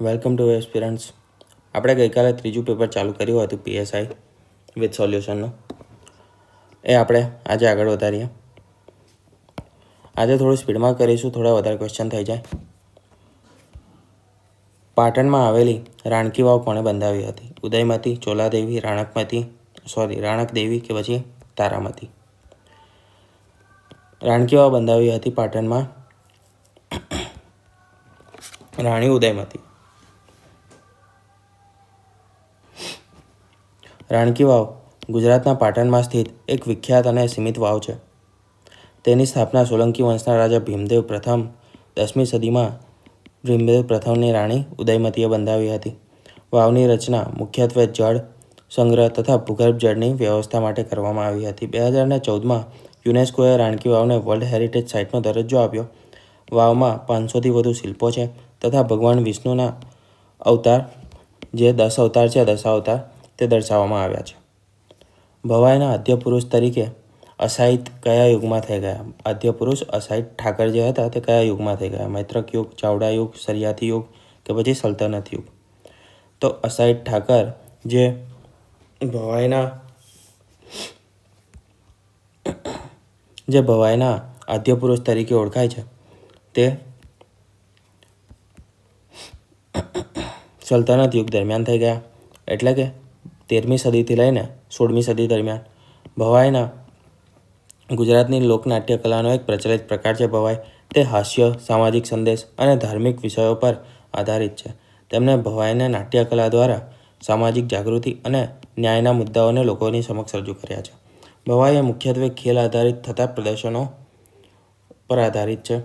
Welcome to aspirants. આપણે ગઈકાલે ત્રીજું પેપર ચાલુ કર્યું હતું PSI વિથ સોલ્યુશનનું. એ આપણે આજે આગળ વધારીએ. આજે થોડું સ્પીડમાં કરીશું, થોડા વધારે ક્વેશ્ચન થઈ જાય. પાટણમાં આવેલી રાણકી વાવ કોણે બંધાવી હતી? ઉદયમતી, ચોલાદેવી, રાણકદેવી કે પછી તારામતી? રાણકી વાવ બંધાવી હતી પાટણમાં રાણી ઉદયમતી. રાણકી વાવ ગુજરાતના પાટણમાં સ્થિત એક વિખ્યાત અને સીમિત વાવ છે. તેની સ્થાપના સોલંકી વંશના રાજા ભીમદેવ પ્રથમ 10મી સદીમાં ભીમદેવ પ્રથમની રાણી ઉદયમતીએ બંધાવી હતી. વાવની રચના મુખ્યત્વે જળ સંગ્રહ તથા ભૂગર્ભ જળની વ્યવસ્થા માટે કરવામાં આવી હતી. 2014માં યુનેસ્કોએ રાણકી વાવને વર્લ્ડ હેરિટેજ સાઇટનો દરજ્જો આપ્યો. વાવમાં 500થી વધુ શિલ્પો છે તથા ભગવાન વિષ્ણુના અવતાર, જે 10 અવતાર છે, દશાવતાર, તે દર્શાવવામાં આવ્યા છે. ભવાઈના આદ્ય પુરુષ તરીકે અસાહિત કયા યુગમાં થઈ ગયા? આદ્ય પુરુષ અસાહિત ઠાકર જે હતા તે કયા યુગમાં થઈ ગયા? મૈત્રક યુગ, ચાવડા યુગ, સરિયાથી યુગ કે પછી સલ્તનત યુગ? તો અસાહિત ઠાકર જે ભવાઈના આદ્ય પુરુષ તરીકે ઓળખાય છે તે સલ્તનત યુગ દરમિયાન થઈ ગયા, એટલે કે 13મી સદીથી લઈને 16મી સદી દરમિયાન. ભવાઈના ગુજરાતની લોકનાટ્ય કલાનો એક પ્રચલિત પ્રકાર છે ભવાઈ. તે હાસ્ય, સામાજિક સંદેશ અને ધાર્મિક વિષયો પર આધારિત છે. તેમણે ભવાઈને નાટ્ય કલા દ્વારા સામાજિક જાગૃતિ અને ન્યાયના મુદ્દાઓને લોકોની સમક્ષ રજૂ કર્યા છે. ભવાઈ એ મુખ્યત્વે ખેલ આધારિત થતા પ્રદર્શનો પર આધારિત છે.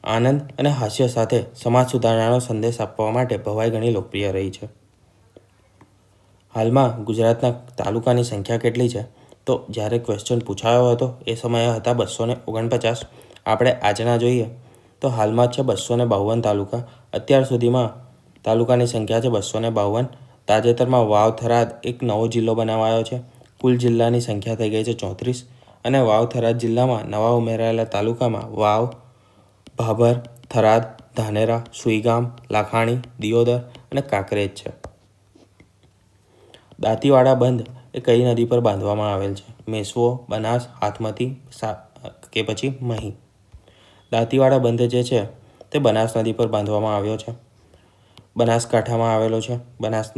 આનંદ અને હાસ્ય સાથે સમાજ સુધારણાનો સંદેશ આપવા માટે ભવાઈ ઘણી લોકપ્રિય રહી છે. હાલમાં ગુજરાતના તાલુકાની સંખ્યા કેટલી છે? તો જ્યારે ક્વેશ્ચન પૂછાયો હતો એ સમયે હતા 249. આપણે આજના જોઈએ તો હાલમાં છે 252 તાલુકા. અત્યાર સુધીમાં તાલુકાની સંખ્યા છે 252. તાજેતરમાં વાવ થરાદ એક નવો જિલ્લો બનાવાયો છે. કુલ જિલ્લાની સંખ્યા થઈ ગઈ છે 34. અને વાવ થરાદ જિલ્લામાં નવા ઉમેરાયેલા તાલુકામાં વાવ, ભાભર, થરાદ, ધાનેરા, સુઈગામ, લાખાણી, દિયોદર અને કાંકરેજ છે. દાંતીવાડા બંધ એ કઈ નદી પર બાંધવામાં આવેલ છે? મેસવો, બનાસ, હાથમતી કે પછી મહી? દાંતીવાડા બંધ જે છે તે બનાસ નદી પર બાંધવામાં આવ્યો છે. બનાસકાંઠામાં આવેલો છે. બનાસ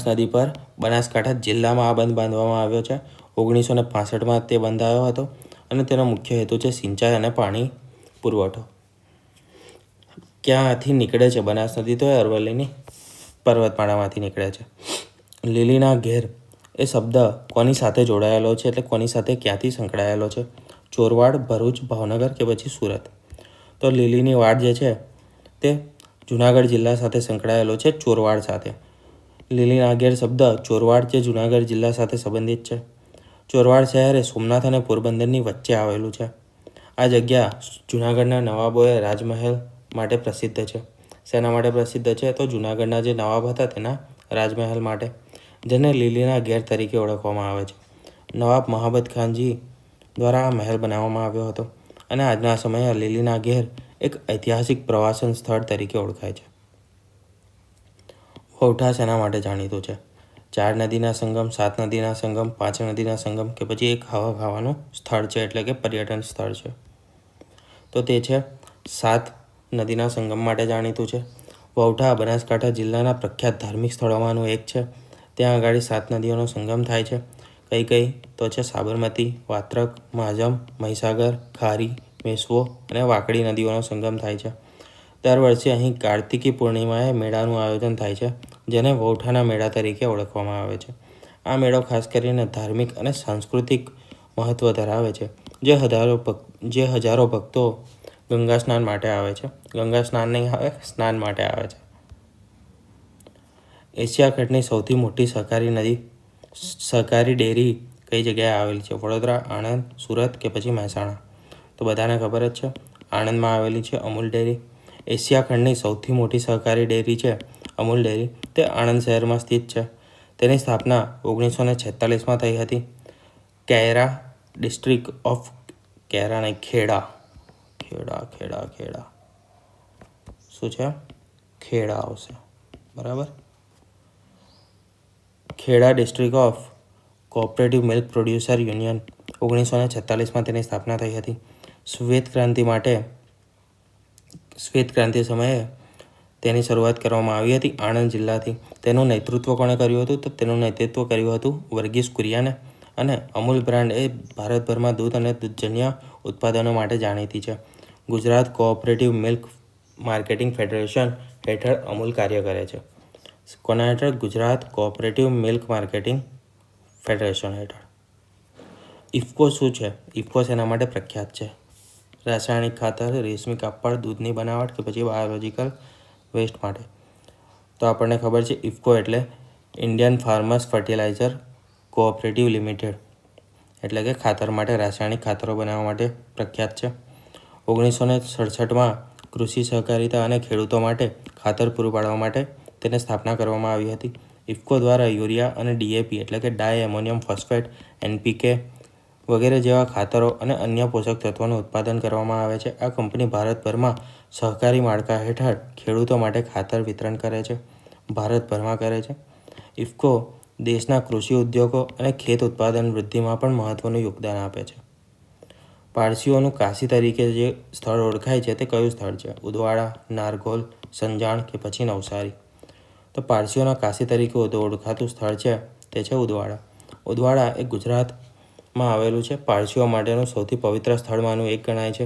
નદી પર બનાસકાંઠા જિલ્લામાં આ બંધ બાંધવામાં આવ્યો છે. 1965માં તે બંધાયો હતો અને તેનો મુખ્ય હેતુ છે સિંચાઈ અને પાણી પુરવઠો. ક્યાંથી નીકળે છે બનાસ નદી? તો એ અરવલ્લીની પર્વતમાળામાંથી નીકળે છે. લીલીના ઘેર એ શબ્દ કોની સાથે જોડાયેલો છે, એટલે કોની સાથે ક્યાંથી સંકળાયેલો છે? ચોરવાડ, ભરૂચ, ભાવનગર કે પછી સુરત? તો લીલીની વાડ જે છે તે જુનાગઢ જિલ્લા સાથે સંકળાયેલો છે, ચોરવાડ સાથે. લીલીના ઘેર શબ્દ ચોરવાડ જે જુનાગઢ જિલ્લા સાથે સંબંધિત છે. ચોરવાડ શહેર એ સોમનાથ અને પોરબંદરની વચ્ચે આવેલું છે. આ જગ્યા જુનાગઢના નવાબોએ રાજમહેલ માટે પ્રસિદ્ધ છે. શેના માટે પ્રસિદ્ધ છે? તો જુનાગઢના જે નવાબ હતા તેના રાજમહેલ માટે, જેને લીલીના ઘેર તરીકે ઓળખવામાં આવે છે. નવાબ મહાબત ખાનજી દ્વારા આ મહેલ બનાવવામાં આવ્યો હતો અને આજના સમયે લીલીના ઘેર એક ઐતિહાસિક પ્રવાસન સ્થળ તરીકે ઓળખાય છે. વૌઠા શેના માટે જાણીતું છે? 4 નદીના સંગમ, 7 નદીના સંગમ, 5 નદીના સંગમ કે પછી એક હવા ખાવાનું સ્થળ છે, એટલે કે પર્યટન સ્થળ છે? તો તે છે 7 નદીના સંગમ માટે જાણીતું છે. વૌઠા બનાસકાંઠા જિલ્લાના પ્રખ્યાત ધાર્મિક સ્થળોમાંનું એક છે. ત્યાં આગળ 7 નદીઓનો સંગમ થાય છે. કઈ તો છે સાબરમતી, વાત્રક, માઝમ, મહીસાગર, ખારી, મેસવો અને વાકડી નદીઓનો સંગમ થાય છે. દર વર્ષે અહીં કાર્તિકી પૂર્ણિમાએ મેળાનું આયોજન થાય છે, જેને વૌઠાના મેળા તરીકે ઓળખવામાં આવે છે. આ મેળો ખાસ કરીને ધાર્મિક અને સાંસ્કૃતિક મહત્ત્વ ધરાવે છે, જે હજારો ભક્તો ગંગા સ્નાન માટે આવે છે. ગંગા સ્નાન નહીં આવે, સ્નાન માટે આવે છે. એશિયા ખંડની સૌથી મોટી સહકારી ડેરી કઈ જગ્યાએ આવેલી છે? વડોદરા, આણંદ, સુરત કે પછી મહેસાણા? તો બધાને ખબર જ છે, આણંદમાં આવેલી છે અમૂલ ડેરી. એશિયા ખંડની સૌથી મોટી સહકારી ડેરી છે અમૂલ ડેરી, તે આણંદ શહેરમાં સ્થિત છે. તેની સ્થાપના 1946માં થઈ હતી. કૈરા ડિસ્ટ્રિક્ટ ઓફ ખેડા શું છે? ખેડા આવશે. બરાબર. Kheda district of cooperative milk producer union 1946માં તેની સ્થાપના થઈ હતી. શ્વેત ક્રાંતિ સમયે તેની શરૂઆત કરવામાં આવી હતી આણંદ જિલ્લાથી. તેનું નેતૃત્વ કોણે કર્યું હતું? તો તેનું નેતૃત્વ કર્યું હતું વર્ગીસ કુરિયાને. અને અમૂલ બ્રાન્ડ એ ભારતભરમાં દૂધ અને દૂધજન્ય ઉત્પાદનો માટે જાણીતી છે. Gujarat cooperative milk marketing federation હેઠળ અમૂલ કાર્ય કરે છે. કોના હેઠળ? Gujarat cooperative milk marketing federation હેઠળ. ઇફકો શું છે? ઇફકો શેના માટે પ્રખ્યાત છે? રાસાયણિક ખાતર, રેશમી કાપડ, દૂધની બનાવટ કે પછી બાયોલોજિકલ વેસ્ટ માટે? તો આપણને ખબર છે ઇફકો એટલે Indian farmers fertiliser cooperative limited, એટલે કે ખાતર માટે, રાસાયણિક ખાતરો બનાવવા માટે પ્રખ્યાત છે. 1967માં કૃષિ સહકારિતા અને ખેડૂતો માટે ખાતર પૂરું પાડવા માટે તેની સ્થાપના કરવામાં આવી હતી. ઇફકો દ્વારા યુરિયા અને ડીએપી એટલે કે ડાય એમોનિયમ ફોસ્ફેટ, એનપીકે વગેરે જેવા ખાતરો અને અન્ય પોષક તત્વોનું ઉત્પાદન કરવામાં આવે છે. આ કંપની ભારતભરમાં સહકારી માળખા હેઠળ ખેડૂતો માટે ખાતર વિતરણ કરે છે. ભારતભરમાં કરે છે. ઇફકો દેશના કૃષિ ઉદ્યોગો અને ખેત ઉત્પાદન વૃદ્ધિમાં પણ મહત્વનું યોગદાન આપે છે. પારસીઓનું કાશી તરીકે જે સ્થળ ઓળખાય છે તે કયું સ્થળ છે? ઉદવાડા, નારગોલ, સંજાણ કે પછી નવસારી? તો પારસીઓના કાશી તરીકે ઓળખાતું સ્થળ છે તે છે ઉદવાડા. ઉદવાડા એ ગુજરાતમાં આવેલું છે. પારસીઓ માટેનું સૌથી પવિત્ર સ્થળમાંનું એક ગણાય છે.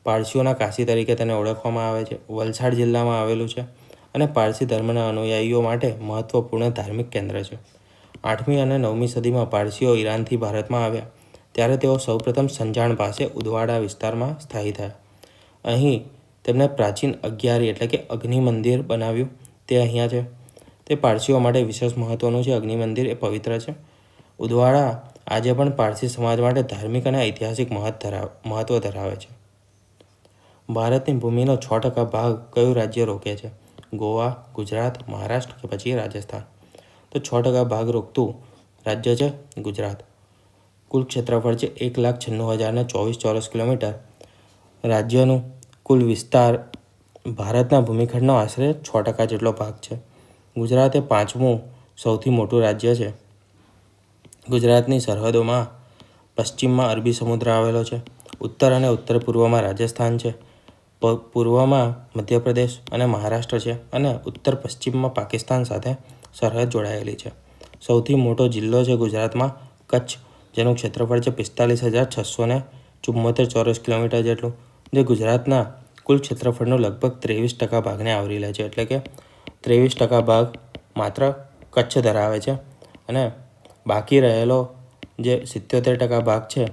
પારસીઓના કાશી તરીકે તેને ઓળખવામાં આવે છે. વલસાડ જિલ્લામાં આવેલું છે અને પારસી ધર્મના અનુયાયીઓ માટે મહત્વપૂર્ણ ધાર્મિક કેન્દ્ર છે. 8મી અને 9મી સદીમાં પારસીઓ ઈરાનથી ભારતમાં આવ્યા ત્યારે તેઓ સૌપ્રથમ સંજાણ પાસે ઉદવાડા વિસ્તારમાં સ્થાયી થયા. અહીં તેમણે પ્રાચીન અગિયારી એટલે કે અગ્નિ મંદિર બનાવ્યું. તે અહીંયા છે. તે પારસીઓ માટે વિશેષ મહત્વનું છે. અગ્નિ મંદિર એ પવિત્ર છે. ઉદવાડા આજે પણ પારસી સમાજ માટે ધાર્મિક અને ઐતિહાસિક મહત્વ ધરાવે છે. ભારતની ભૂમિનો 6% ભાગ કયું રાજ્ય રોકે છે? ગોવા, ગુજરાત, મહારાષ્ટ્ર કે પછી રાજસ્થાન? તો 6% ભાગ રોકતું રાજ્ય છે ગુજરાત. કુલ ક્ષેત્રફળ છે 1,96,024 ચોરસ કિલોમીટર. રાજ્યનું કુલ વિસ્તાર ભારતના ભૂમિખંડનો આશરે 6% જેટલો ભાગ છે. ગુજરાત એ 5મું સૌથી મોટું રાજ્ય છે. ગુજરાતની સરહદોમાં પશ્ચિમમાં અરબી સમુદ્ર આવેલો છે. ઉત્તર અને ઉત્તર પૂર્વમાં રાજસ્થાન છે. પૂર્વમાં મધ્યપ્રદેશ અને મહારાષ્ટ્ર છે અને ઉત્તર પશ્ચિમમાં પાકિસ્તાન સાથે સરહદ જોડાયેલી છે. સૌથી મોટો જિલ્લો છે ગુજરાતમાં કચ્છ, જેનું ક્ષેત્રફળ છે 45,674 ચોરસ કિલોમીટર જેટલું, જે ગુજરાતના કુલ ક્ષેત્રફળનો લગભગ 23% ભાગને આવરી લે છે. એટલે કે 23% ભાગ માત્ર કચ્છ ધરાવે છે અને બાકી રહેલો જે 77% ભાગ છે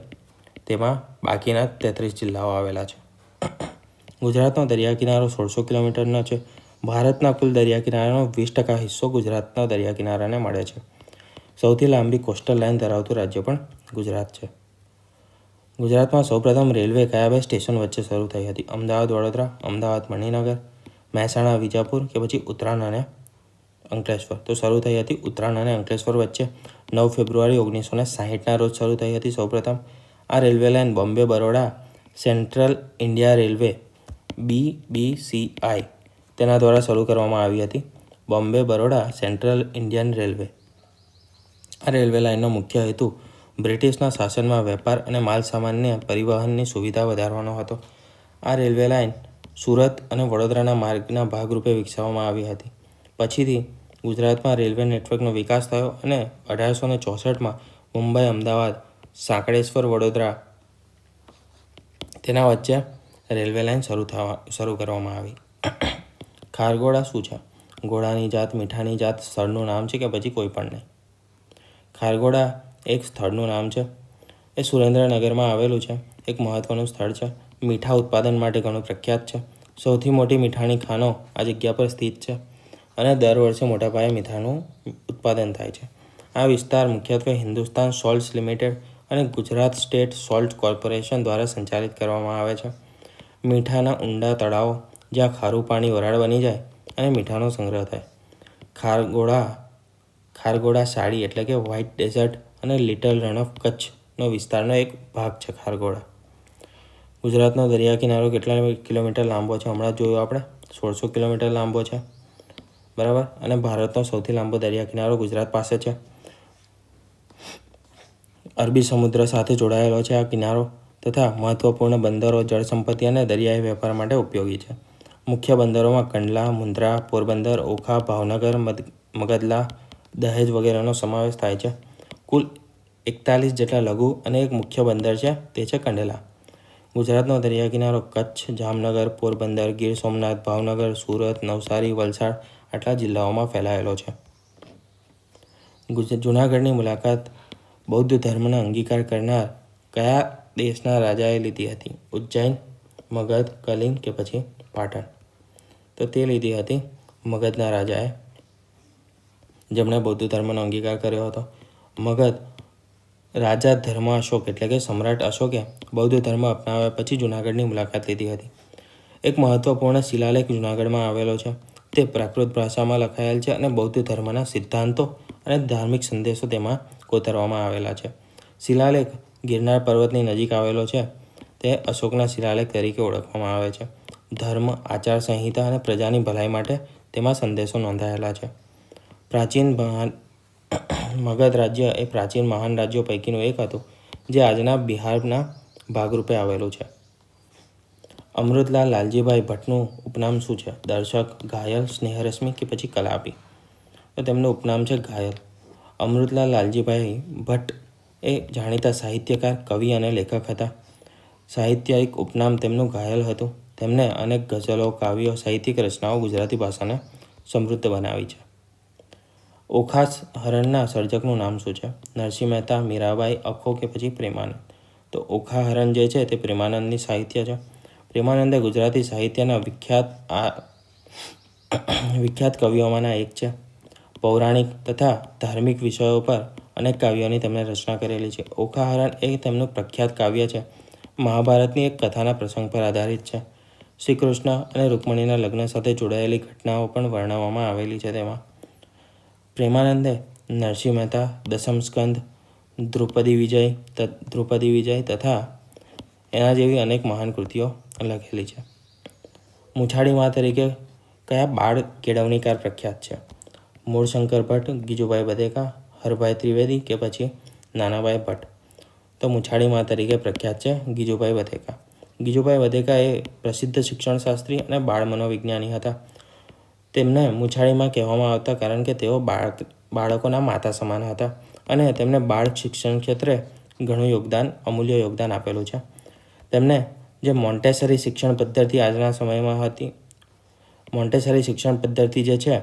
તેમાં બાકીના 33 જિલ્લાઓ આવેલા છે. ગુજરાતનો દરિયા કિનારો 1600 કિલોમીટરનો છે. ભારતના કુલ દરિયા કિનારાનો 20% હિસ્સો ગુજરાતના દરિયા કિનારાને મળે છે. સૌથી લાંબી કોસ્ટલ લાઇન ધરાવતું રાજ્ય પણ ગુજરાત છે. ગુજરાતમાં સૌપ્રથમ રેલવે કયા 2 સ્ટેશન વચ્ચે શરૂ થઈ હતી? અમદાવાદ વડોદરા, અમદાવાદ મણિનગર, મહેસાણા વિજાપુર કે પછી ઉત્તરાયણ અને અંકલેશ્વર? તો શરૂ થઈ હતી ઉત્તરાયણ અને અંકલેશ્વર વચ્ચે 9 ફેબ્રુઆરી 1960ના રોજ શરૂ થઈ હતી સૌપ્રથમ. આ railway line Bombay Baroda central India railway BBCI તેના દ્વારા શરૂ કરવામાં આવી હતી. Bombay Baroda central Indian railway. આ રેલવે લાઇનનો મુખ્ય હેતુ બ્રિટિશના શાસનમાં વેપાર અને માલ સામાનને પરિવહનની સુવિધા વધારવાનો હતો. આ રેલવે લાઇન સુરત અને વડોદરાના માર્ગના ભાગરૂપે વિકસાવવામાં આવી હતી. પછીથી ગુજરાતમાં રેલવે નેટવર્કનો વિકાસ થયો અને 1864માં મુંબઈ, અમદાવાદ, સાંકળેશ્વર, વડોદરા તેના વચ્ચે રેલવે લાઇન શરૂ કરવામાં આવી. ખારગોડા શું છે? ઘોડાની જાત, મીઠાની જાત, સ્થળનું નામ છે કે પછી કોઈ પણ નહીં? ખારગોડા એક સ્થળનું નામ છે. એ સુરેન્દ્રનગરમાં આવેલું છે. એક મહત્ત્વનું સ્થળ છે. મીઠા ઉત્પાદન માટે ઘણું પ્રખ્યાત છે. સૌથી મોટી મીઠાની ખાણો આ જગ્યા પર સ્થિત છે અને દર વર્ષે મોટા પાયે મીઠાનું ઉત્પાદન થાય છે. આ વિસ્તાર મુખ્યત્વે હિન્દુસ્તાન સોલ્ટ્સ લિમિટેડ અને ગુજરાત સ્ટેટ સોલ્ટ કોર્પોરેશન દ્વારા સંચાલિત કરવામાં આવે છે. મીઠાના ઊંડા તળાવો જ્યાં ખારું પાણી વરાળ બની જાય અને મીઠાનો સંગ્રહ થાય. ખારગોડા સાડી એટલે કે વ્હાઇટ ડેઝર્ટ અને લિટલ રન ઓફ કચ્છનો વિસ્તારનો એક ભાગ છે ખારગોડા. ગુજરાતનો દરિયા કિનારો કેટલા કિલોમીટર લાંબો છે? હમણાં જોયું આપણે 1600 કિલોમીટર લાંબો છે. બરાબર. અને ભારતનો સૌથી લાંબો દરિયા કિનારો ગુજરાત પાસે છે. અરબી સમુદ્ર સાથે જોડાયેલો છે આ કિનારો તથા મહત્વપૂર્ણ બંદરો, જળ સંપત્તિ અને દરિયાઈ વેપાર માટે ઉપયોગી છે. મુખ્ય બંદરોમાં કંડલા, મુન્દ્રા, પોરબંદર, ઓખા, ભાવનગર, મગદલા, દહેજ વગેરેનો સમાવેશ થાય છે. કુલ 41 જેટલા લઘુ અને એક મુખ્ય બંદર છે, તે છે કંડલા. ગુજરાતનો દરિયા કિનારો કચ્છ, જામનગર, પોરબંદર, ગીર સોમનાથ, ભાવનગર, સુરત, નવસારી, વલસાડ આટલા જિલ્લાઓમાં ફેલાયેલો છે. જૂનાગઢની મુલાકાત બૌદ્ધ ધર્મનો અંગીકાર કરનાર કયા દેશના રાજાએ લીધી હતી? ઉજ્જૈન, મગધ, કલિંગ કે પછી પાટણ? તો તે લીધી હતી મગધના રાજાએ, જેમણે બૌદ્ધ ધર્મનો અંગીકાર કર્યો હતો. મગધ રાજા ધર્મ અશોક એટલે કે સમ્રાટ અશોકે બૌદ્ધ ધર્મ અપનાવ્યા પછી જૂનાગઢની મુલાકાત લીધી હતી. એક મહત્વપૂર્ણ શિલાલેખ જૂનાગઢમાં આવેલો છે. તે પ્રાકૃત ભાષામાં લખાયેલ છે અને બૌદ્ધ ધર્મના સિદ્ધાંતો અને ધાર્મિક સંદેશો તેમાં કોતરવામાં આવેલા છે. શિલાલેખ ગિરનાર પર્વતની નજીક આવેલો છે. તે અશોકના શિલાલેખ તરીકે ઓળખવામાં આવે છે. ધર્મ, આચાર સંહિતા અને પ્રજાની ભલાઈ માટે તેમાં સંદેશો નોંધાયેલા છે. મગધ રાજ્ય એ પ્રાચીન મહાન રાજ્યો પૈકીનું એક હતું, જે આજના બિહારના ભાગરૂપે આવેલું છે. અમૃતલાલ લાલજીભાઈ ભટ્ટનું ઉપનામ શું છે? દર્શક, ઘાયલ, સ્નેહરશ્મિ કે પછી કલાપી? તો તેમનું ઉપનામ છે ઘાયલ. અમૃતલાલ લાલજીભાઈ ભટ્ટ એ જાણીતા સાહિત્યકાર, કવિ અને લેખક હતા. સાહિત્યિક ઉપનામ તેમનું ઘાયલ હતું. તેમને અનેક ગઝલો, કાવ્યો, સાહિત્યિક રચનાઓ ગુજરાતી ભાષાને સમૃદ્ધ બનાવી છે. ઓખા હરણના સર્જકનું નામ શું છે? નરસિંહ મહેતા, મીરાબાઈ, અખો કે પછી પ્રેમાનંદ? તો ઓખા હરણ જે છે તે પ્રેમાનંદની સાહિત્ય છે. પ્રેમાનંદ એ ગુજરાતી સાહિત્યના વિખ્યાત કવિઓમાંના એક છે. પૌરાણિક તથા ધાર્મિક વિષયો પર અનેક કાવ્યોની તેમણે રચના કરેલી છે. ઓખા હરણ એ તેમનું પ્રખ્યાત કાવ્ય છે. મહાભારતની એક કથાના પ્રસંગ પર આધારિત છે. શ્રી કૃષ્ણ અને રૂકમણીના લગ્ન સાથે જોડાયેલી ઘટનાઓ પણ વર્ણવવામાં આવેલી છે તેમાં. પ્રેમાનંદે નરસિંહ મહેતા, દસમ સ્કંદ, દ્રુપદી વિજય તથા એના જેવી અનેક મહાન કૃતિઓ લખેલી છે. મુછાળી મા તરીકે કયા બાળ કેળવણીકાર પ્રખ્યાત છે? મૂળશંકર ભટ્ટ, ગીજુભાઈ બધેકા, હરભાઈ ત્રિવેદી કે પછી નાનાભાઈ ભટ્ટ? તો મુછાળી મા તરીકે પ્રખ્યાત છે ગીજુભાઈ બધેકા. ગીજુભાઈ બધેકા એ પ્રસિદ્ધ શિક્ષણશાસ્ત્રી અને બાળ મનોવિજ્ઞાની હતા. તેમને મુછાળીમાં કહેવામાં આવતા કારણ કે તેઓ બાળકોના માતા સમાન હતા અને તેમને બાળ શિક્ષણ ક્ષેત્રે ઘણું અમૂલ્ય યોગદાન આપેલું છે. તેમને જે મોન્ટેસરી શિક્ષણ પદ્ધતિ આજના સમયમાં હતી, મોન્ટેસરી શિક્ષણ પદ્ધતિ જે છે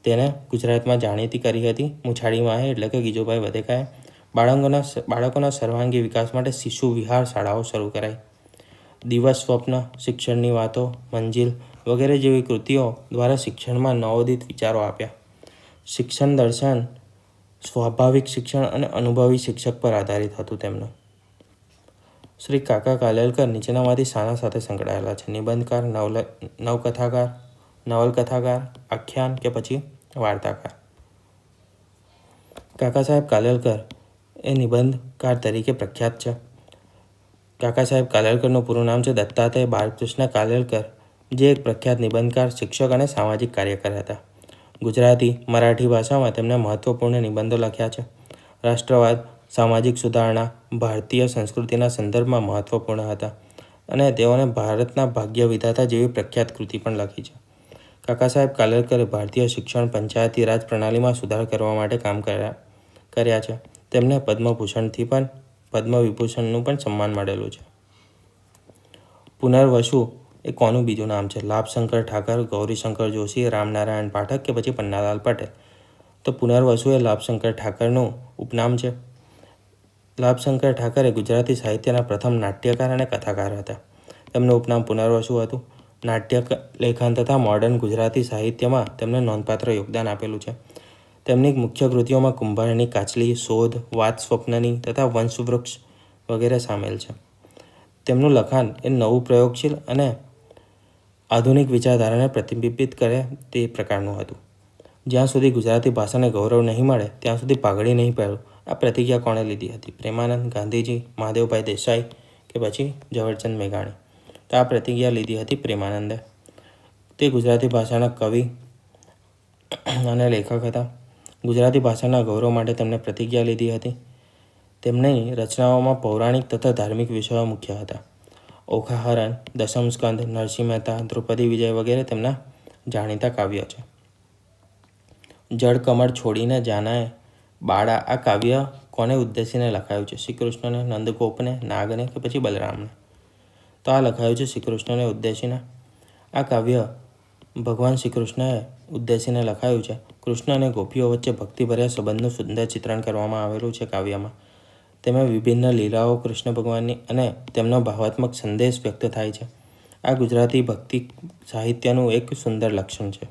તેને ગુજરાતમાં જાણીતી કરી હતી મુછાળીમાં એટલે કે ગીજુભાઈ બધેકાએ. બાળકોના સર્વાંગી વિકાસ માટે શિશુ વિહાર શાળાઓ શરૂ કરાઈ. દિવસ સ્વપ્ન, શિક્ષણની વાતો, મંજિલ વગેરે જેવી કૃતિઓ દ્વારા શિક્ષણમાં નવોદિત વિચારો આપ્યા. શિક્ષણ દર્શન સ્વાભાવિક શિક્ષણ અને અનુભવી શિક્ષક પર આધારિત હતું તેમનું. શ્રી કાકા કાલેલકર નીચેનામાંથી શાના સાથે સંકળાયેલા છે? નિબંધકાર, નવલકથાકાર, આખ્યાન કે પછી વાર્તાકાર? કાકા સાહેબ કાલેલકર એ નિબંધકાર તરીકે પ્રખ્યાત છે. કાકા સાહેબ કાલેલકરનું પૂરું નામ છે દત્તાત્રેય બાલકૃષ્ણ કાલેલકર, જે એક પ્રખ્યાત નિબંધકાર, શિક્ષક અને સામાજિક કાર્યકર હતા. ગુજરાતી, મરાઠી ભાષામાં તેમણે મહત્વપૂર્ણ નિબંધો લખ્યા છે. રાષ્ટ્રવાદ, સામાજિક સુધારણા, ભારતીય સંસ્કૃતિના સંદર્ભમાં મહત્વપૂર્ણ હતા અને તેઓને ભારતના ભાગ્ય વિધાતા જેવી પ્રખ્યાત કૃતિ પણ લખી છે. કાકા સાહેબ કાલેલકરે ભારતીય શિક્ષણ પંચાયતી રાજ પ્રણાલીમાં સુધાર કરવા માટે કામ કર્યા છે. તેમને પદ્મવિભૂષણનું પણ સન્માન મળેલું છે. પુનર્વસુ એ કોનું બીજું નામ છે? લાભશંકર ઠાકર, ગૌરીશંકર જોશી, રામનારાયણ પાઠક કે પછી પન્નાલાલ પટેલ? તો પુનર્વસુ એ લાભશંકર ઠાકરનું ઉપનામ છે. લાભશંકર ઠાકર એ ગુજરાતી સાહિત્યના પ્રથમ નાટ્યકાર અને કથાકાર હતા. તેમનું ઉપનામ પુનર્વસુ હતું. નાટ્ય લેખન તથા મોડર્ન ગુજરાતી સાહિત્યમાં તેમણે નોંધપાત્ર યોગદાન આપેલું છે. તેમની મુખ્ય કૃતિઓમાં કુંભારની કાચલી, શોધ, વાત સ્વપ્નની તથા વંશવૃક્ષ વગેરે સામેલ છે. તેમનું લખાણ એ નવું, પ્રયોગશીલ અને આધુનિક વિચારધારાને પ્રતિબિંબિત કરે તે પ્રકારનું હતું. જ્યાં સુધી ગુજરાતી ભાષાને ગૌરવ નહીં મળે ત્યાં સુધી પાઘડી નહીં પહેરું, આ પ્રતિજ્ઞા કોણે લીધી હતી? પ્રેમાનંદ, ગાંધીજી, મહાદેવભાઈ દેસાઈ કે પછી ઝવેરચંદ મેઘાણી? તો આ પ્રતિજ્ઞા લીધી હતી પ્રેમાનંદે. તે ગુજરાતી ભાષાના કવિ અને લેખક હતા. ગુજરાતી ભાષાના ગૌરવ માટે તેમણે પ્રતિજ્ઞા લીધી હતી. તેમની રચનાઓમાં પૌરાણિક તથા ધાર્મિક વિષયો મુખ્ય હતા. ઓખાહરણ, દશમ સ્કંદ, નરસિંહ મહેતા, દ્રૌપદી વિજય વગેરે તેમના જાણીતા કાવ્યો છે. જળકમળ છોડીને જાનાએ બાળા આ કાવ્ય કોને ઉદ્દેશીને લખાયું છે? શ્રી કૃષ્ણને, નંદગોપને, નાગને કે પછી બલરામને? તો આ લખાયું છે શ્રી કૃષ્ણને ઉદ્દેશીને. આ કાવ્ય ભગવાન શ્રી કૃષ્ણએ ઉદ્દેશીને લખાયું છે. કૃષ્ણ અને ગોપીઓ વચ્ચે ભક્તિભર્યા સંબંધનું સુંદર ચિત્રણ કરવામાં આવેલું છે કાવ્યમાં. તેમાં વિભિન્ન લીલાઓ કૃષ્ણ ભગવાનની અને તેમનો ભાવાત્મક સંદેશ વ્યક્ત થાય છે. આ ગુજરાતી ભક્તિ સાહિત્યનું એક સુંદર લક્ષણ છે.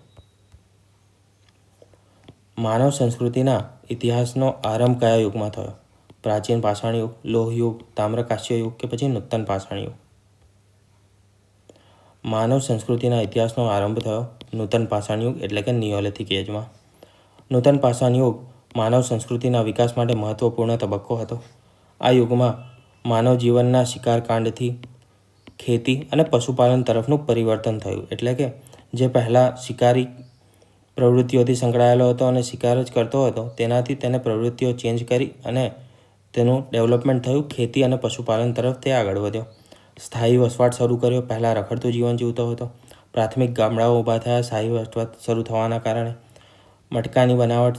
માનવ સંસ્કૃતિના ઇતિહાસનો આરંભ કયા યુગમાં થયો? પ્રાચીન પાષાણ યુગ, લોહ યુગ, તામ્રકાસ્ય યુગ કે પછી નૂતન પાષાણ યુગ? માનવ સંસ્કૃતિના ઇતિહાસનો આરંભ થયો નૂતન પાષાણ યુગ એટલે કે નિયોલિથિક એજમાં. નૂતન પાષાણ યુગ માનવ સંસ્કૃતિના વિકાસ માટે મહત્વપૂર્ણ તબક્કો હતો. આ યુગમાં માનવ જીવનના શિકારકાંડથી ખેતી અને પશુપાલન તરફનું પરિવર્તન થયું. એટલે કે જે પહેલાં શિકારી પ્રવૃત્તિઓથી સંકળાયેલો હતો અને શિકાર જ કરતો હતો, તેનાથી તેને પ્રવૃત્તિઓ ચેન્જ કરી અને તેનું ડેવલપમેન્ટ થયું. ખેતી અને પશુપાલન તરફ તે આગળ વધ્યો. સ્થાયી વસવાટ શરૂ કર્યો. પહેલાં રખડતું જીવન જીવતો હતો. પ્રાથમિક ગામડાઓ ઊભા થયા. સ્થાયી વસવાટ શરૂ થવાના કારણે મટકાની બનાવટ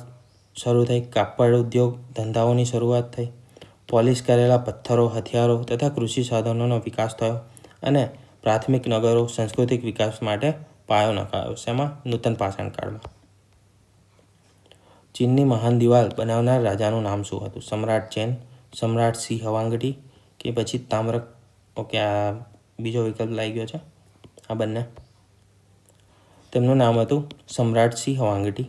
શરૂ થઈ. કાપડ ઉદ્યોગ ધંધાઓની શરૂઆત થઈ. પોલિશ કરેલા પથ્થરો, હથિયારો તથા કૃષિ સાધનોનો વિકાસ થયો અને પ્રાથમિક નગરો સાંસ્કૃતિક વિકાસ માટે પાયો નખાયો. શેમાં? નૂતન પાષાણ કાળમાં. ચીનની મહાન દિવાલ બનાવનાર રાજાનું નામ શું હતું? સમ્રાટ ચેન, સમ્રાટ સી હવાંગટી કે પછી તામ્રક? ઓકે, આ બીજો વિકલ્પ લાગી ગયો છે. આ બંને. તેમનું નામ હતું સમ્રાટ સી હવાંગટી,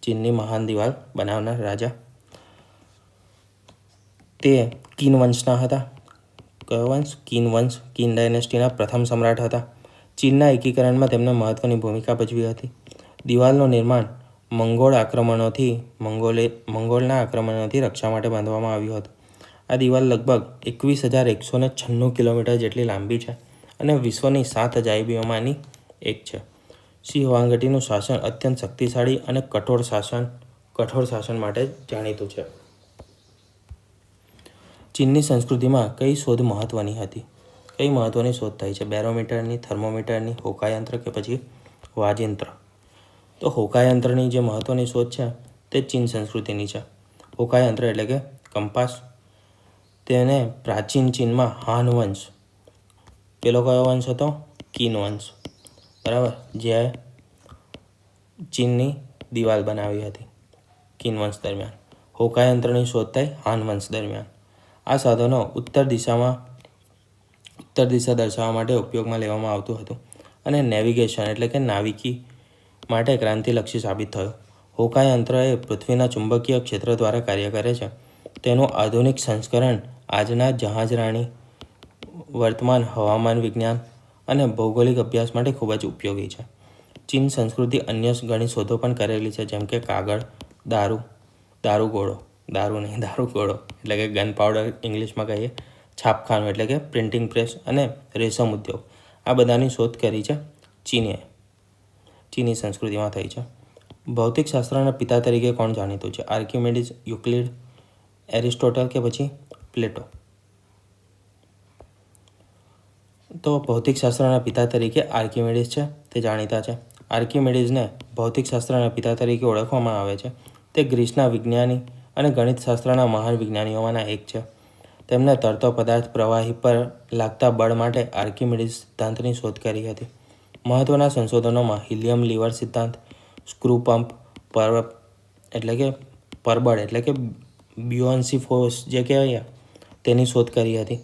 ચીનની મહાન દિવાલ બનાવનાર રાજા. તે કિન વંશના હતા. કયો વંશ? કિન વંશ. કિન ડાયનેસ્ટીના પ્રથમ સમ્રાટ હતા. ચીનના એકીકરણમાં તેમણે મહત્વની ભૂમિકા ભજવી હતી. દિવાલનું નિર્માણ મંગોળના આક્રમણોથી રક્ષા માટે બાંધવામાં આવ્યું હતું. આ દિવાલ લગભગ 21,196 કિલોમીટર જેટલી લાંબી છે અને વિશ્વની 7 અજાયબીઓમાંની એક છે. સી હવાંગટીનું શાસન અત્યંત શક્તિશાળી અને કઠોર શાસન માટે જાણીતું છે. ચીનની સંસ્કૃતિમાં કઈ શોધ મહત્વની હતી? કઈ મહત્વની શોધ થઈ છે? બેરોમીટરની, થર્મોમીટરની, હોકાયંત્ર કે પછી વાજિંત્ર? તો હોકાયંત્રની જે મહત્વની શોધ છે તે ચીન સંસ્કૃતિની છે. હોકાયંત્ર એટલે કે કંપાસ. તેને પ્રાચીન ચીનમાં હાન વંશ, પેલો કયો વંશ હતો? કિન વંશ, બરાબર, જે ચીનની દિવાલ બનાવી હતી કિન વંશ દરમિયાન. હોકાયંત્રની શોધ થઈ હાન વંશ દરમિયાન. આ સાધનો ઉત્તર દિશા દર્શાવવા માટે ઉપયોગમાં લેવામાં આવતું હતું અને નેવિગેશન એટલે કે નાવિકી માટે ક્રાંતિલક્ષી સાબિત થયું. હોકાયંત્ર એ પૃથ્વીના ચુંબકીય ક્ષેત્ર દ્વારા કાર્ય કરે છે. તેનું આધુનિક સંસ્કરણ આજના જહાજરાણી, વર્તમાન હવામાન વિજ્ઞાન અને ભૌગોલિક અભ્યાસ માટે ખૂબ જ ઉપયોગી છે. ચીન સંસ્કૃતિ અન્ય ઘણી શોધો પણ કરેલી છે, જેમ કે કાગળ, દારૂગોળો એટલે કે ગન પાવડર ઇંગ્લિશમાં કહીએ, છાપખાનું એટલે કે પ્રિન્ટિંગ પ્રેસ અને રેશમ ઉદ્યોગ. આ બધાની શોધ કરી છે ચીની સંસ્કૃતિમાં થઈ છે. ભૌતિકશાસ્ત્રના પિતા તરીકે કોણ જાણીતું છે? આર્કિમેડિસ, યુક્લિડ, એરિસ્ટોટલ કે પછી પ્લેટો? તો ભૌતિકશાસ્ત્રના પિતા તરીકે આર્કિમેડિસ છે, તે જાણીતા છે. આર્કિમેડિસને ભૌતિકશાસ્ત્રના પિતા તરીકે ઓળખવામાં આવે છે. તે ગ્રીસના વિજ્ઞાની અને ગણિતશાસ્ત્રના મહાન વિજ્ઞાનીઓમાંના એક છે. તેમણે તરતો પદાર્થ પ્રવાહી પર લાગતા બળ માટે આર્કિમેડિસ સિદ્ધાંતની શોધ કરી હતી. મહત્વના સંશોધનોમાં હિલિયમ લીવર સિદ્ધાંત, સ્ક્રૂ પંપ, પરબળ એટલે કે બ્યુઅન્સી ફોર્સ જે કહેવાય તેની શોધ કરી હતી.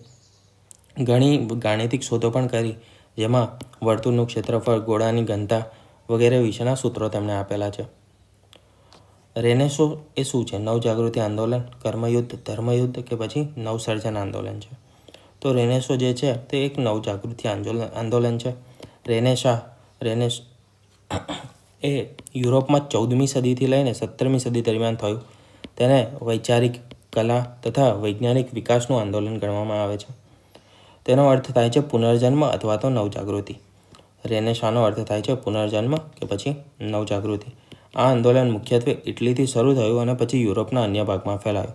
ઘણી ગાણિતિક શોધો પણ કરી, જેમાં વર્તુળનું ક્ષેત્રફળ, ગોળાની ઘનતા વગેરે વિશેના સૂત્રો તેમણે આપેલા છે. રેનેસો એ શું છે? નવજાગૃતિ આંદોલન, કર્મયુદ્ધ, ધર્મયુદ્ધ કે પછી નવસર્જન આંદોલન છે? તો રેનેસો જે છે તે એક નવજાગૃતિ આંદોલન છે. રેનેસ એ યુરોપમાં 14મી સદીથી લઈને 17મી સદી દરમિયાન થયું. તેને વૈચારિક, કલા તથા વૈજ્ઞાનિક વિકાસનું આંદોલન ગણવામાં આવે છે. તેનો અર્થ થાય છે પુનર્જન્મ અથવા તો નવજાગૃતિ. રેનેસાનો અર્થ થાય છે પુનર્જન્મ કે પછી નવજાગૃતિ. આ આંદોલન મુખ્યત્વે ઇટલીથી શરૂ થયું અને પછી યુરોપના અન્ય ભાગમાં ફેલાયું.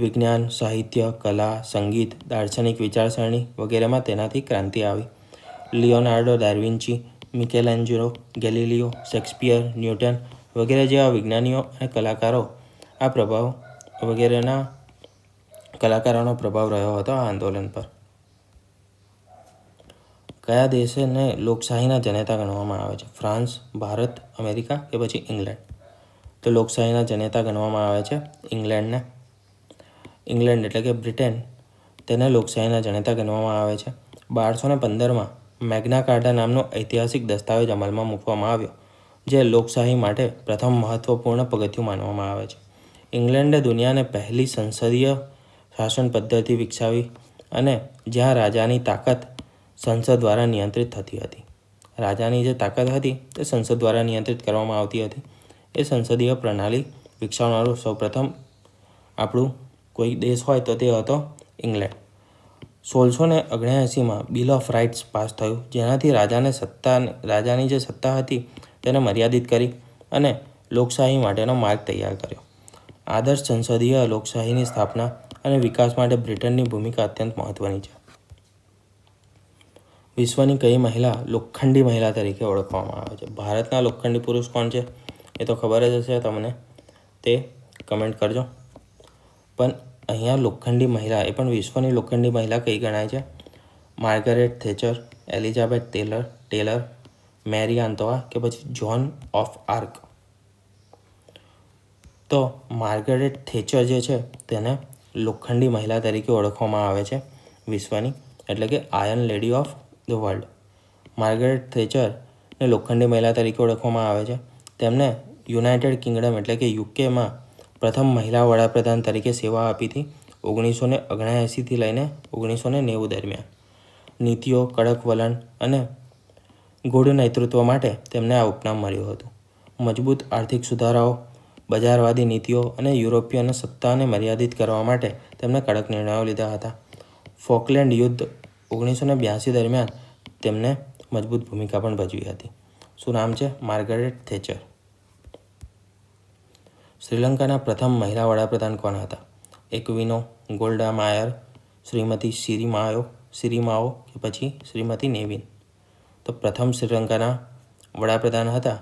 વિજ્ઞાન, સાહિત્ય, કલા, સંગીત, દાર્શનિક વિચારસરણી વગેરેમાં તેનાથી ક્રાંતિ આવી. લિયોનાર્ડો દા વિન્ચી, મિકેલેન્જલો, ગેલિલિયો, શેક્સપિયર, ન્યૂટન વગેરે જેવા વિજ્ઞાનીઓ અને કલાકારોનો પ્રભાવ રહ્યો હતો આ આંદોલન પર. કયા દેશને લોકશાહીના જનેતા ગણવામાં આવે છે? ફ્રાન્સ, ભારત, અમેરિકા કે પછી ઇંગ્લેન્ડ? તો લોકશાહીના જનેતા ગણવામાં આવે છે ઇંગ્લેન્ડને. ઇંગ્લેન્ડ એટલે કે બ્રિટન, તેને લોકશાહીના જનેતા ગણવામાં આવે છે. 1215માં મેગ્ના કાર્ટા નામનો ઐતિહાસિક દસ્તાવેજ અમલમાં મૂકવામાં આવ્યો, જે લોકશાહી માટે પ્રથમ મહત્વપૂર્ણ પગથિયું માનવામાં આવે છે. ઇંગ્લેન્ડે દુનિયાને પહેલી સંસદીય શાસન પદ્ધતિ વિકસાવી અને જ્યાં રાજાની તાકાત સંસદ દ્વારા નિયંત્રિત થતી હતી. રાજાની જે તાકાત હતી તે સંસદ દ્વારા નિયંત્રિત કરવામાં આવતી હતી. એ સંસદીય પ્રણાલી વિકસાવનારું સૌપ્રથમ આપણું કોઈ દેશ હોય તો તે હતો ઇંગ્લેન્ડ. 1679માં બિલ ઓફ રાઇટ્સ પાસ થયું, જેનાથી રાજાની જે સત્તા હતી તેને મર્યાદિત કરી અને લોકશાહી માટેનો માર્ગ તૈયાર કર્યો. આદર્શ સંસદીય લોકશાહીની સ્થાપના અને વિકાસ માટે બ્રિટનની ભૂમિકા અત્યંત મહત્વની છે. વિશ્વની કઈ મહિલા લોખંડી મહિલા તરીકે ઓળખવામાં આવે છે? ભારતના લોખંડી પુરુષ કોણ છે એ તો ખબર જ હશે તમને, તે કમેન્ટ કરજો. પણ અહીંયા લોખંડી મહિલા, એ પણ વિશ્વની લોખંડી મહિલા કઈ ગણાય છે? માર્ગરેટ થેચર, એલિઝાબેથ ટેલર, મેરી આંતોવા કે પછી જોન ઓફ આર્ક? તો માર્ગરેટ થેચર જે છે તેને લોખંડી મહિલા તરીકે ઓળખવામાં આવે છે વિશ્વની, એટલે કે iron lady of the world. Margaret થેચરને લોખંડી મહિલા તરીકે ઓળખવામાં આવે છે. તેમને યુનાઇટેડ કિંગડમ એટલે કે યુકેમાં પ્રથમ મહિલા વડાપ્રધાન તરીકે સેવા આપી હતી 1979થી લઈને 1990 દરમિયાન. નીતિઓ, કડક વલણ અને ગૂઢ નેતૃત્વ માટે તેમને આ ઉપનામ મળ્યું હતું. મજબૂત આર્થિક સુધારાઓ, બજારવાદી નીતિઓ અને યુરોપિયન સત્તાને મર્યાદિત કરવા માટે તેમણે કડક નિર્ણયો લીધા હતા. ફોકલેન્ડ યુદ્ધ 1982 દરમિયાન તેમને મજબૂત ભૂમિકા પણ ભજવી હતી. શું નામ છે? Margaret Thatcher. શ્રીલંકાના પ્રથમ મહિલા વડાપ્રધાન કોણ હતા? એક્વિનો, ગોલ્ડા માયર, શ્રીમતી સિરિમાઓ કે પછી શ્રીમતી નેવિન? તો પ્રથમ શ્રીલંકાના વડાપ્રધાન હતા